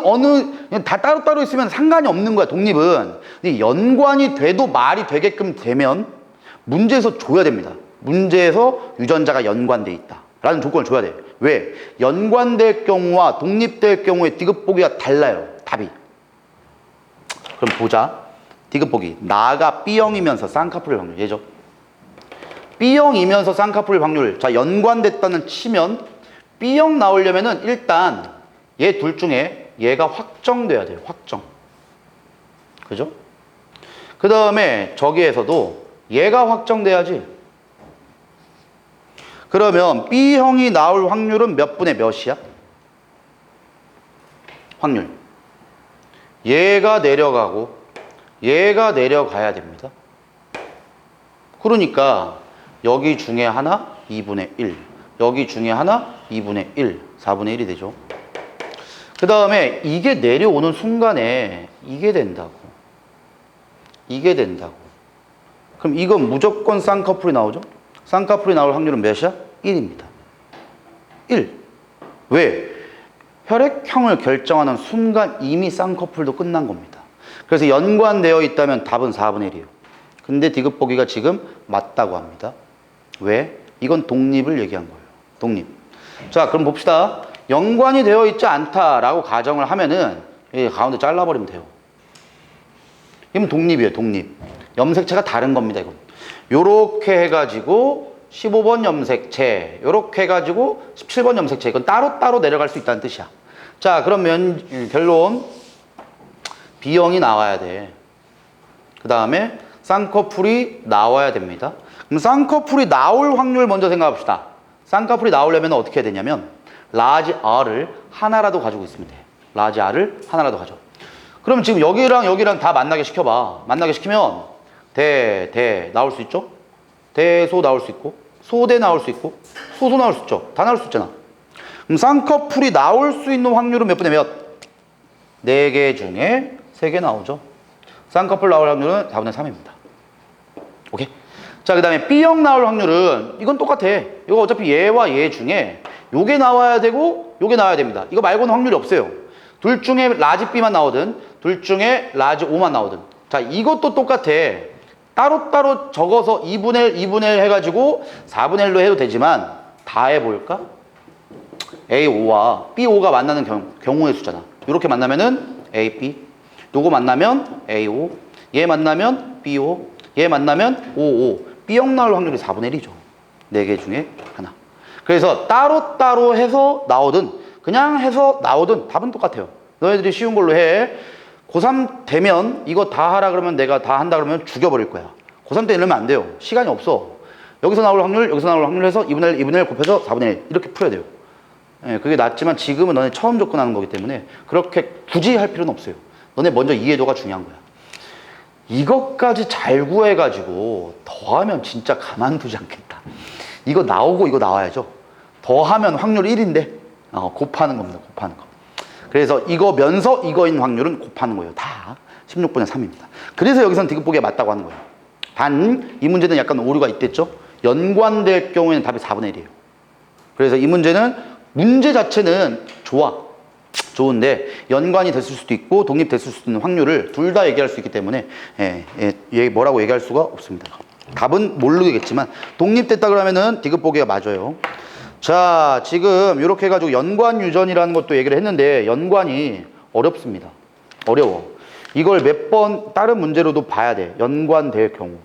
다 따로따로 있으면 상관이 없는 거야, 독립은. 근데 연관이 돼도 말이 되게끔 되면 문제에서 줘야 됩니다. 문제에서 유전자가 연관돼 있다. 라는 조건을 줘야 돼. 왜? 연관될 경우와 독립될 경우에 디귿보기가 달라요. 답이. 그럼 보자. 디귿보기. 나가 B형이면서 쌍꺼풀일 확률. 얘죠. B형이면서 쌍꺼풀일 확률. 자, 연관됐다는 치면 B형 나오려면은 일단 얘 둘 중에 얘가 확정돼야 돼요. 확정. 그죠? 그 다음에 저기에서도 얘가 확정돼야지. 그러면 B형이 나올 확률은 몇 분의 몇이야? 확률. 얘가 내려가고 얘가 내려가야 됩니다. 그러니까 여기 중에 하나 2분의 1, 여기 중에 하나 2분의 1, 4분의 1이 되죠. 그 다음에 이게 내려오는 순간에 이게 된다고. 이게 된다고. 그럼 이건 무조건 쌍꺼풀이 나오죠? 쌍꺼풀이 나올 확률은 몇이야? 1입니다. 1. 왜? 혈액형을 결정하는 순간 이미 쌍꺼풀도 끝난 겁니다. 그래서 연관되어 있다면 답은 4분의 1이에요. 근데 디귿보기가 지금 맞다고 합니다. 왜? 이건 독립을 얘기한 거예요. 독립. 자, 그럼 봅시다. 연관이 되어 있지 않다라고 가정을 하면은 가운데 잘라버리면 돼요. 이건 독립이에요, 독립. 염색체가 다른 겁니다, 이건. 요렇게 해가지고 15번 염색체, 요렇게 해가지고 17번 염색체. 이건 따로따로 내려갈 수 있다는 뜻이야. 자, 그러면 결론. B형이 나와야 돼. 그 다음에 쌍꺼풀이 나와야 됩니다. 그럼 쌍꺼풀이 나올 확률 먼저 생각해 봅시다. 쌍꺼풀이 나오려면 어떻게 해야 되냐면 라지 R을 하나라도 가지고 있으면 돼. 라지 R을 하나라도 가져. 그럼 지금 여기랑 여기랑 다 만나게 시켜봐. 만나게 시키면 대 나올 수 있죠? 대소 나올 수 있고 소대 나올 수 있고 소소 나올 수 있죠? 다 나올 수 있잖아. 그럼 쌍꺼풀이 나올 수 있는 확률은 몇 분의 몇? 4개 중에 3개 나오죠. 쌍꺼풀 나올 확률은 4분의 3입니다. 오케이? 자, 그 다음에 B형 나올 확률은 이건 똑같아. 이거 어차피 얘와 얘 중에 요게 나와야 되고 요게 나와야 됩니다. 이거 말고는 확률이 없어요. 둘 중에 라지 B만 나오든 둘 중에 라지 O만 나오든. 자, 이것도 똑같아. 따로따로 적어서 2분의 1, 2분의 1 해가지고 4분의 1로 해도 되지만 다 해볼까? A5와 B5가 만나는 경우의 수잖아. 이렇게 만나면은 AB, 요거 만나면 A5, 얘 만나면 B5, 얘 만나면 O5. B형 나올 확률이 4분의 1이죠. 4개 중에 하나. 그래서 따로따로 해서 나오든 그냥 해서 나오든 답은 똑같아요. 너희들이 쉬운 걸로 해. 고3 되면 이거 다 하라 그러면 내가 다 한다 그러면 죽여버릴 거야. 고3 때 이러면 안 돼요. 시간이 없어. 여기서 나올 확률, 여기서 나올 확률 해서 2분의 1, 2분의 1 곱해서 4분의 1 이렇게 풀어야 돼요. 예, 그게 낫지만 지금은 너네 처음 접근하는 거기 때문에 그렇게 굳이 할 필요는 없어요. 너네 먼저 이해도가 중요한 거야. 이것까지 잘 구해가지고 더하면 진짜 가만두지 않겠다. 이거 나오고 이거 나와야죠. 더하면 확률 1인데 곱하는 겁니다. 곱하는 거. 그래서 이거면서 이거인 확률은 곱하는 거예요. 다 16분의 3입니다. 그래서 여기선 디귿보기에 맞다고 하는 거예요. 단 이 문제는 약간 오류가 있댔죠. 연관될 경우에는 답이 4분의 1이에요. 그래서 이 문제는 문제 자체는 좋은데 연관이 됐을 수도 있고 독립됐을 수도 있는 확률을 둘 다 얘기할 수 있기 때문에 뭐라고 얘기할 수가 없습니다. 답은 모르겠지만 독립됐다 그러면은 디귿보기가 맞아요. 자, 지금 이렇게 해가지고 연관 유전이라는 것도 얘기를 했는데 연관이 어렵습니다. 어려워. 이걸 몇 번 다른 문제로도 봐야 돼. 연관될 경우.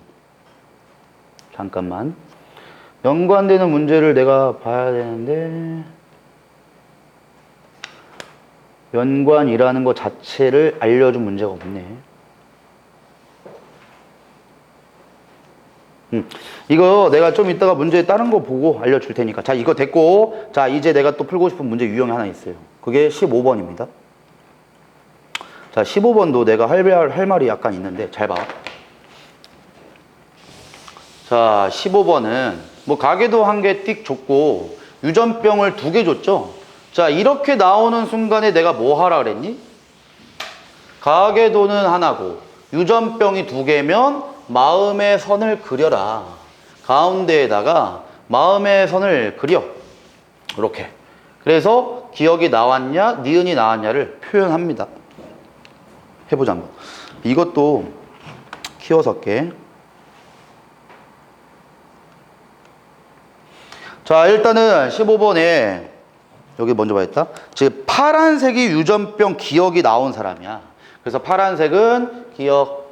잠깐만. 연관되는 문제를 내가 봐야 되는데 연관이라는 것 자체를 알려준 문제가 없네. 이거 내가 좀 이따가 문제 다른 거 보고 알려줄 테니까. 자, 이거 됐고, 자, 이제 내가 또 풀고 싶은 문제 유형이 하나 있어요. 그게 15번입니다. 자, 15번도 내가 할 말이 약간 있는데 잘 봐. 자, 15번은 뭐 가계도 한 개 띡 줬고 유전병을 2개 줬죠. 자, 이렇게 나오는 순간에 내가 뭐 하라 그랬니? 가계도는 하나고 유전병이 2개면 마음의 선을 그려라. 가운데에다가 마음의 선을 그려. 이렇게. 그래서 기억이 나왔냐, 니은이 나왔냐를 표현합니다. 해보자 한번. 이것도 키워서 할게. 자, 일단은 15번에 여기 먼저 봐야겠다. 지금 파란색이 유전병 기억이 나온 사람이야. 그래서 파란색은 기억.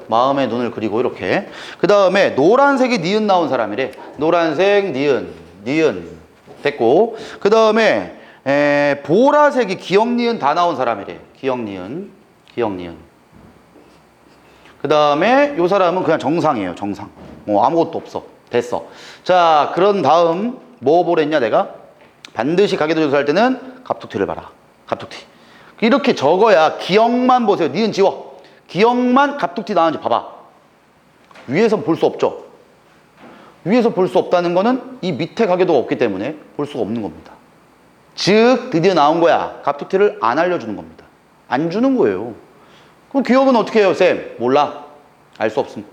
마음의 눈을 그리고 이렇게. 그 다음에 노란색이 니은 나온 사람이래. 노란색, 니은. 됐고. 그 다음에 보라색이 기억, 니은 다 나온 사람이래. 기억, 니은. 그 다음에 요 사람은 그냥 정상이에요. 정상. 아무것도 없어. 됐어. 자, 그런 다음 뭐 보랬냐 내가? 반드시 가계도 조사할 때는 갑툭튀를 봐라. 갑툭튀. 이렇게 적어야 기억만 보세요. 니은 지워. 기억만 갑툭튀 나왔는지 봐봐. 위에서 볼 수 없죠. 위에서 볼 수 없다는 거는 이 밑에 가계도가 없기 때문에 볼 수가 없는 겁니다. 즉 드디어 나온 거야. 갑툭튀를 안 알려주는 겁니다. 안 주는 거예요. 그럼 기억은 어떻게 해요, 쌤? 몰라. 알 수 없음.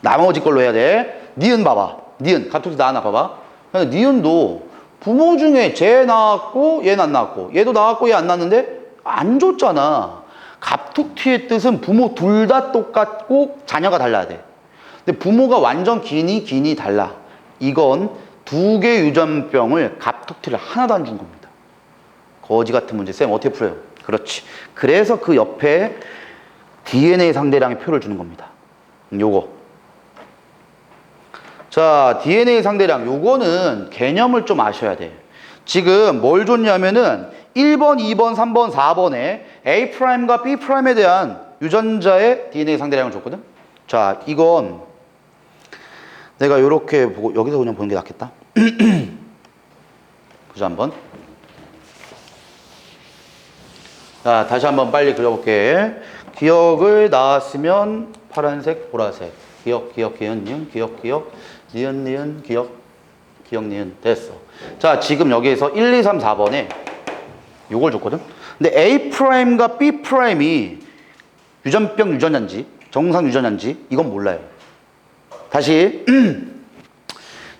나머지 걸로 해야 돼. 니은 봐봐. 니은 갑툭튀 나왔나 봐봐. 니은도 부모 중에 쟤 나왔고 얘는 안 나왔고 얘도 나왔고 얘 안 나왔는데 안 줬잖아. 갑툭튀의 뜻은 부모 둘 다 똑같고 자녀가 달라야 돼. 근데 부모가 완전 기니 달라. 이건 2개 유전병을 갑툭튀를 하나도 안 준 겁니다. 거지 같은 문제. 쌤 어떻게 풀어요? 그렇지. 그래서 그 옆에 DNA 상대량의 표를 주는 겁니다. 요거. 자, DNA 상대량. 요거는 개념을 좀 아셔야 돼. 지금 뭘 줬냐면은 1번, 2번, 3번, 4번에 A'과 B'에 대한 유전자의 DNA 상대량을 줬거든? 자, 이건 내가 요렇게 보고, 여기서 그냥 보는 게 낫겠다. 그죠, 한번. 자, 다시 한번 빨리 그려볼게. 기억을 나왔으면 파란색, 보라색. 기억, 기억, 니은, 기억, 니은, 니은, 기억, 니은. 됐어. 자, 지금 여기에서 1, 2, 3, 4번에 요걸 줬거든? 근데 A'과 B'이 유전병 유전자인지, 정상 유전자인지, 이건 몰라요. 다시.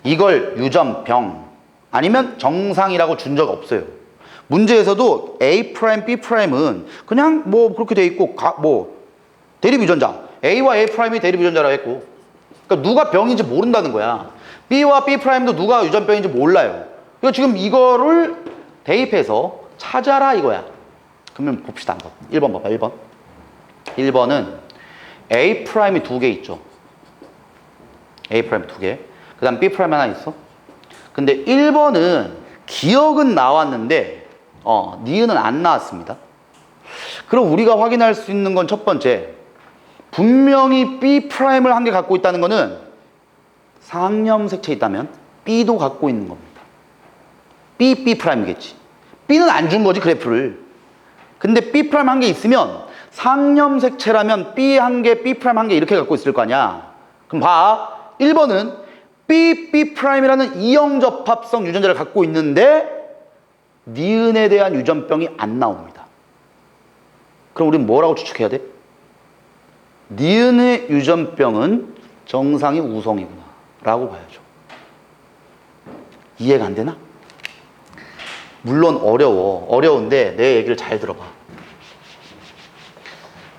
이걸 유전병, 아니면 정상이라고 준 적 없어요. 문제에서도 A', B'은 그냥 뭐 그렇게 돼 있고, 대립 유전자. A와 A'이 대립 유전자라고 했고. 그러니까 누가 병인지 모른다는 거야. B와 B'도 누가 유전병인지 몰라요. 그러니까 지금 이거를 대입해서 찾아라 이거야. 그러면 봅시다 한번. 1번 봐봐, 1번. 1번은 A' 두 개 있죠. A' 두 개. 그 다음 B' 하나 있어. 근데 1번은 기억은 나왔는데 니은은 안 나왔습니다. 그럼 우리가 확인할 수 있는 건 첫 번째, 분명히 B'을 한 개 갖고 있다는 거는 상염 색채 있다면 B도 갖고 있는 겁니다. B'이겠지. B는 안 준 거지, 그래프를. 근데 B' 한 개 있으면 상염 색채라면 B 한 개, B' 한 개 이렇게 갖고 있을 거 아니야. 그럼 봐. 1번은 B'이라는 이형접합성 유전자를 갖고 있는데 니은에 대한 유전병이 안 나옵니다. 그럼 우리는 뭐라고 추측해야 돼? 니은의 유전병은 정상이 우성이구나 라고 봐야죠. 이해가 안 되나? 물론 어려운데 내 얘기를 잘 들어봐.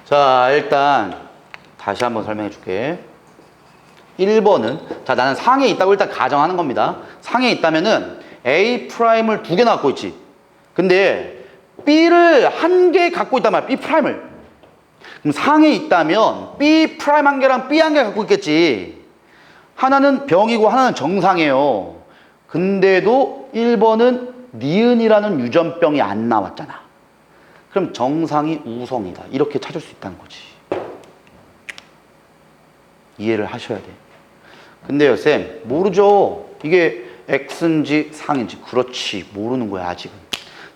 자, 일단 다시 한번 설명해 줄게. 1번은, 자, 나는 상에 있다고 일단 가정하는 겁니다. 상에 있다면은 A'을 두 개나 갖고 있지. 근데 B를 한 개 갖고 있단 말이야. B'을. 그럼 상에 있다면 B' 한 개랑 B 한 개 갖고 있겠지. 하나는 병이고 하나는 정상이에요. 근데도 1번은 니은이라는 유전병이 안 나왔잖아. 그럼 정상이 우성이다. 이렇게 찾을 수 있다는 거지. 이해를 하셔야 돼. 근데요, 쌤, 모르죠. 이게 X인지 상인지. 그렇지. 모르는 거야, 아직은.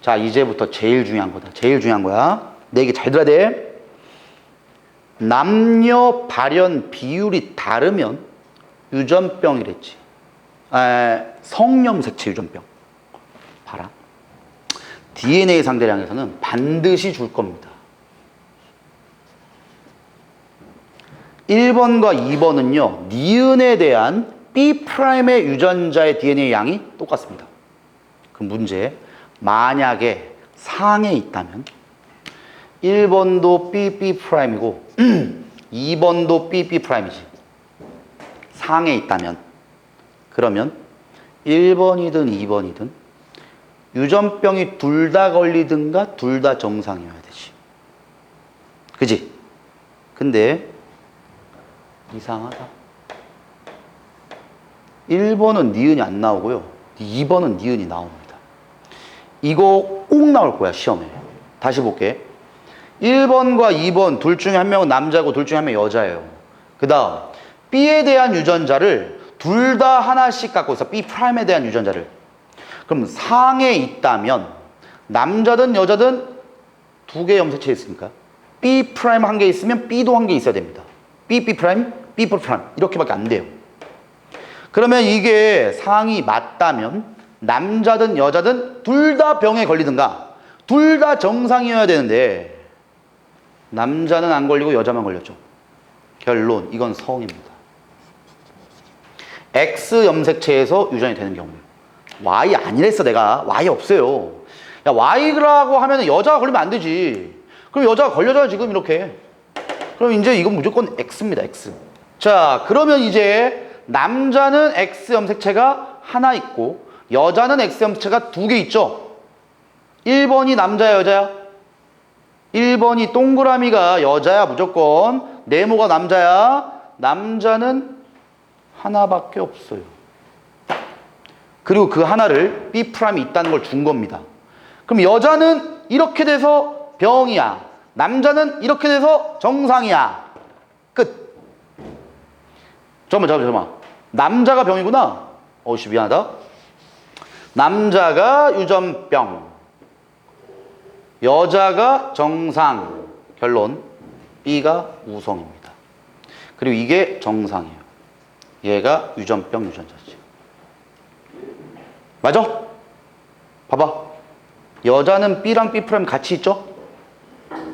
자, 이제부터 제일 중요한 거다. 제일 중요한 거야. 내 얘기 잘 들어야 돼. 남녀 발현 비율이 다르면 유전병이랬지. 성염색체 유전병. 봐라. DNA 상대량에서는 반드시 줄 겁니다. 1번과 2번은요, 니은에 대한 B'의 유전자의 DNA 양이 똑같습니다. 그 문제, 만약에 상에 있다면 1번도 B'이고 2번도 B'이지. 상에 있다면, 그러면 1번이든 2번이든 유전병이 둘 다 걸리든가 둘 다 정상이어야 되지. 그지? 근데 이상하다. 1번은 니은이 안 나오고요. 2번은 니은이 나옵니다. 이거 꼭 나올 거야, 시험에. 다시 볼게. 1번과 2번 둘 중에 한 명은 남자고 둘 중에 한 명이 여자예요. 그 다음 B에 대한 유전자를 둘 다 하나씩 갖고 있어. B'에 대한 유전자를. 그럼 상에 있다면 남자든 여자든 두 개의 염색체 있으니까 B' 한 개 있으면 B도 한 개 있어야 됩니다. B', B', 이렇게밖에 안 돼요. 그러면 이게 상이 맞다면 남자든 여자든 둘 다 병에 걸리든가 둘 다 정상이어야 되는데 남자는 안 걸리고 여자만 걸렸죠. 결론, 이건 성입니다. X 염색체에서 유전이 되는 경우. Y 아니랬어, 내가. Y 없어요. 야, Y라고 하면 여자가 걸리면 안 되지. 그럼 여자가 걸려줘야 지금 이렇게. 그럼 이제 이건 무조건 X입니다, X. 자, 그러면 이제 남자는 X 염색체가 하나 있고 여자는 X 염색체가 두 개 있죠. 1번이 남자야, 여자야? 1번이 동그라미가 여자야, 무조건. 네모가 남자야. 남자는 하나밖에 없어요. 그리고 그 하나를 B'이 있다는 걸 준 겁니다. 그럼 여자는 이렇게 돼서 병이야. 남자는 이렇게 돼서 정상이야. 끝. 잠깐만. 남자가 병이구나. 어이씨, 미안하다. 남자가 유전병. 여자가 정상. 결론. B가 우성입니다. 그리고 이게 정상이에요. 얘가 유전병 유전자지. 맞아? 봐봐. 여자는 B랑 B' 같이 있죠?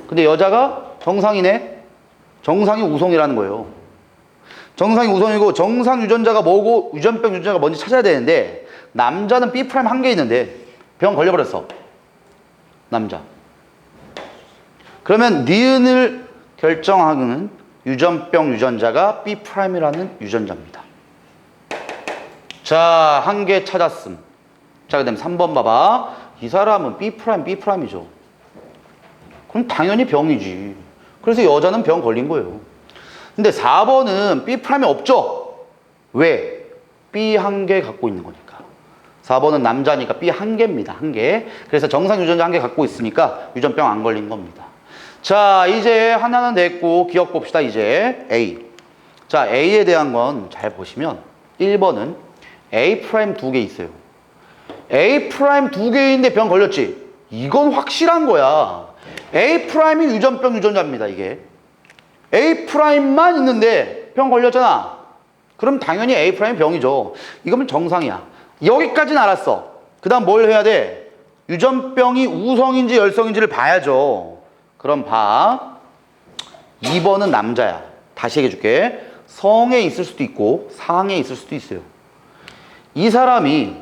근데 여자가 정상이네? 정상이 우성이라는 거예요. 정상이 우성이고 정상 유전자가 뭐고 유전병 유전자가 뭔지 찾아야 되는데 남자는 B' 한 개 있는데 병 걸려버렸어. 남자. 그러면 니은을 결정하는 유전병 유전자가 B'이라는 유전자입니다. 자, 한 개 찾았음. 자, 그 다음에 3번 봐봐. 이 사람은 B'이죠. 그럼 당연히 병이지. 그래서 여자는 병 걸린 거예요. 근데 4번은 B'이 없죠? 왜? B 한 개 갖고 있는 거니까. 4번은 남자니까 B 한 개입니다. 한 개. 그래서 정상 유전자 한 개 갖고 있으니까 유전병 안 걸린 겁니다. 자, 이제 하나는 됐고 기억 봅시다. 이제 A. 자, A에 대한 건 잘 보시면 1번은 A' 두 개 있어요. A' 두 개인데 병 걸렸지? 이건 확실한 거야. A'이 유전병 유전자입니다. 이게 A'만 있는데 병 걸렸잖아. 그럼 당연히 A' 병이죠. 이거면 정상이야. 여기까지는 알았어. 그 다음 뭘 해야 돼? 유전병이 우성인지 열성인지를 봐야죠. 그럼 봐. 2번은 남자야. 다시 얘기해 줄게. 성에 있을 수도 있고 상에 있을 수도 있어요. 이 사람이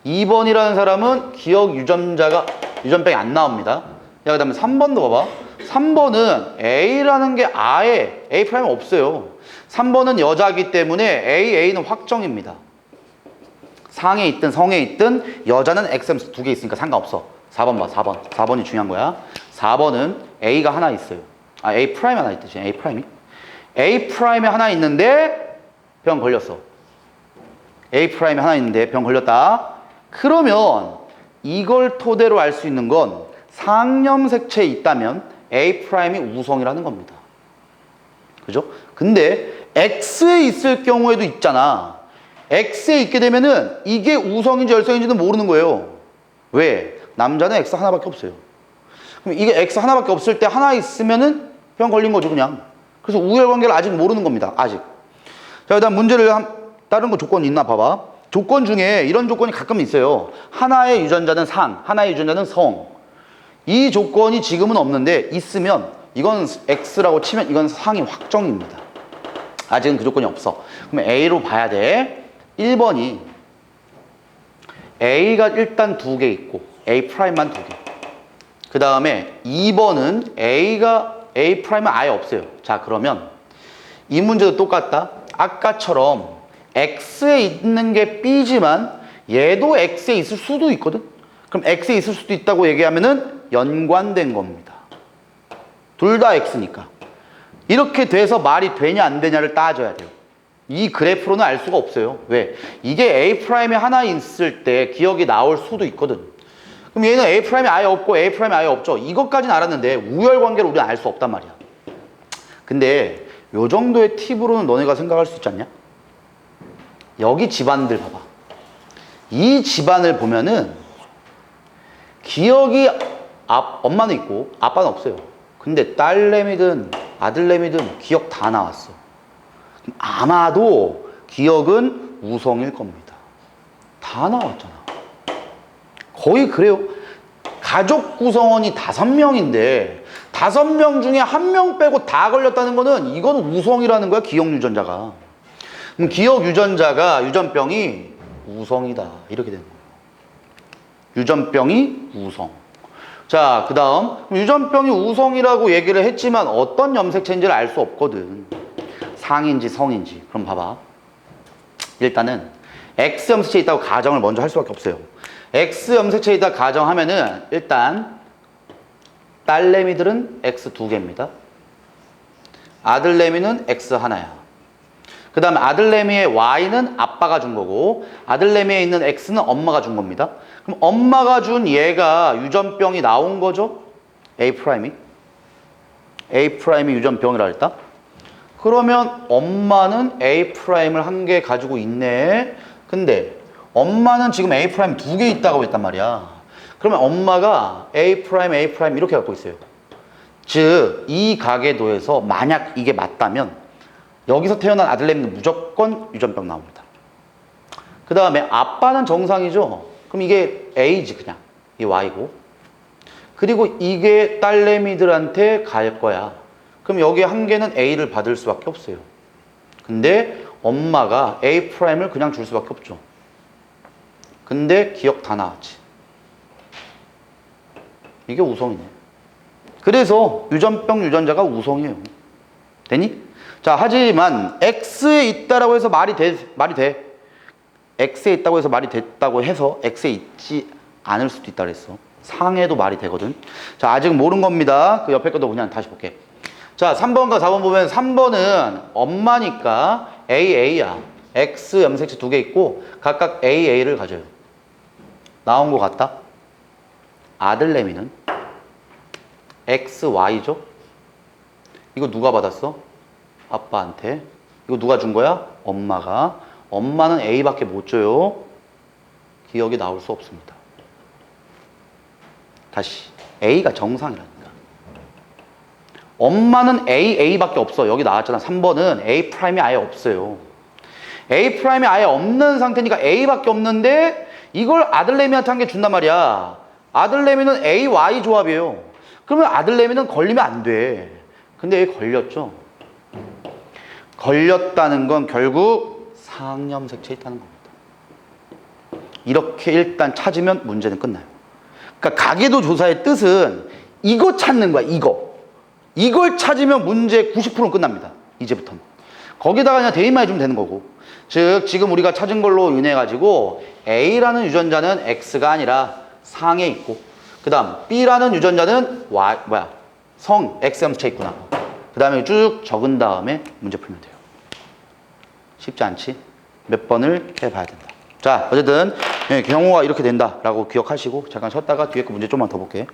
2번이라는 사람은 기억 유전병이 안 나옵니다. 야, 그 다음에 3번도 봐봐. 3번은 A라는 게 아예 A' 없어요. 3번은 여자이기 때문에 A는 확정입니다. 상에 있든 성에 있든 여자는 X 두 개 있으니까 상관없어. 4번 봐. 4번이 중요한 거야. 4번은 A가 하나 있어요. 아, A' 하나 있듯이. A'이 하나 있는데 병 걸렸어. A' 하나 있는데 병 걸렸다. 그러면 이걸 토대로 알 수 있는 건 상염색체에 있다면 A' 우성이라는 겁니다. 그죠? 근데 X에 있을 경우에도 있잖아. X에 있게 되면은 이게 우성인지 열성인지는 모르는 거예요. 왜? 남자는 X 하나밖에 없어요. 그럼 이게 X 하나밖에 없을 때 하나 있으면은 병 걸린 거죠, 그냥. 그래서 우열 관계를 아직 모르는 겁니다. 아직. 자, 일단 문제를 다른 거 조건 있나 봐봐. 조건 중에 이런 조건이 가끔 있어요. 하나의 유전자는 상, 하나의 유전자는 성. 이 조건이 지금은 없는데 있으면 이건 X라고 치면 이건 상이 확정입니다. 아직은 그 조건이 없어. 그럼 A로 봐야 돼. 1번이 A가 일단 두 개 있고 A'만 두 개. 그 다음에 2번은 A'는 아예 없어요. 자, 그러면 이 문제도 똑같다. 아까처럼 X에 있는 게 B지만 얘도 X에 있을 수도 있거든. 그럼 X에 있을 수도 있다고 얘기하면은 연관된 겁니다. 둘 다 X니까. 이렇게 돼서 말이 되냐 안 되냐를 따져야 돼요. 이 그래프로는 알 수가 없어요. 왜? 이게 A'에 하나 있을 때 기억이 나올 수도 있거든. 그럼 얘는 A'이 아예 없고 A'이 아예 없죠. 이것까지는 알았는데 우열 관계를 우리는 알 수 없단 말이야. 근데 요 정도의 팁으로는 너네가 생각할 수 있지 않냐? 여기 집안들 봐봐. 이 집안을 보면은 기억이 엄마는 있고 아빠는 없어요. 근데 딸내미든 아들내미든 기억 다 나왔어. 아마도 기억은 우성일 겁니다. 다 나왔잖아. 거의 그래요. 가족 구성원이 5명인데 5명 중에 1명 빼고 다 걸렸다는 거는 이건 우성이라는 거야. 기억 유전자가. 그럼 기억 유전자가 유전병이 우성이다. 이렇게 되는 거예요. 유전병이 우성. 자, 그 다음 유전병이 우성이라고 얘기를 했지만 어떤 염색체인지를 알 수 없거든. 상인지 성인지. 그럼 봐봐. 일단은 X 염색체에 있다고 가정을 먼저 할 수밖에 없어요. X 염색체에 있다 가정하면은 일단 딸내미들은 X 두 개입니다. 아들내미는 X 하나야. 그 다음에 아들내미의 y는 아빠가 준 거고 아들내미에 있는 x는 엄마가 준 겁니다. 그럼 엄마가 준 얘가 유전병이 나온 거죠. A'이 유전병이라 했다. 그러면 엄마는 A'를 한 개 가지고 있네. 근데 엄마는 지금 A' 두 개 있다고 했단 말이야. 그러면 엄마가 A' 이렇게 갖고 있어요. 즉, 이 가계도에서 만약 이게 맞다면 여기서 태어난 아들내미는 무조건 유전병 나옵니다. 그 다음에 아빠는 정상이죠. 그럼 이게 A지 그냥. 이 Y고. 그리고 이게 딸내미들한테 갈 거야. 그럼 여기 한 개는 A를 받을 수밖에 없어요. 근데 엄마가 A'을 그냥 줄 수밖에 없죠. 근데 기억 다 나왔지. 이게 우성이네. 그래서 유전병 유전자가 우성이에요. 되니? 자, 하지만 X에 있다라고 해서 말이 돼. X에 있다고 해서 말이 됐다고 해서 X에 있지 않을 수도 있다 그랬어. 상해도 말이 되거든. 자, 아직 모르는 겁니다. 그 옆에 것도 그냥 다시 볼게. 자, 3번과 4번 보면 3번은 엄마니까 AA야. X 염색체 두 개 있고 각각 AA를 가져요. 나온 것 같다? 아들내미는 XY죠? 이거 누가 받았어? 아빠한테. 이거 누가 준 거야? 엄마가. 엄마는 A밖에 못 줘요. 기억이 나올 수 없습니다. 다시. A가 정상이라니까. 엄마는 A밖에 없어. 여기 나왔잖아. 3번은 A'이 아예 없어요. A'이 아예 없는 상태니까 A밖에 없는데 이걸 아들내미한테 한 개 준단 말이야. 아들내미는 AY 조합이에요. 그러면 아들내미는 걸리면 안 돼. 근데 얘 걸렸죠. 걸렸다는 건 결국 상염색체 있다는 겁니다. 이렇게 일단 찾으면 문제는 끝나요. 그러니까 가계도 조사의 뜻은 이거 찾는 거야. 이걸 찾으면 문제 90%는 끝납니다. 이제부터는. 거기다가 그냥 대입만 해주면 되는 거고. 즉 지금 우리가 찾은 걸로 인해 가지고 A라는 유전자는 X가 아니라 상에 있고 그 다음 B라는 유전자는 성 X염색체 있구나. 그 다음에 쭉 적은 다음에 문제 풀면 돼요. 쉽지 않지? 몇 번을 해봐야 된다. 자, 어쨌든 경우가 이렇게 된다라고 기억하시고 잠깐 쉬었다가 뒤에 거 문제 좀만 더 볼게요.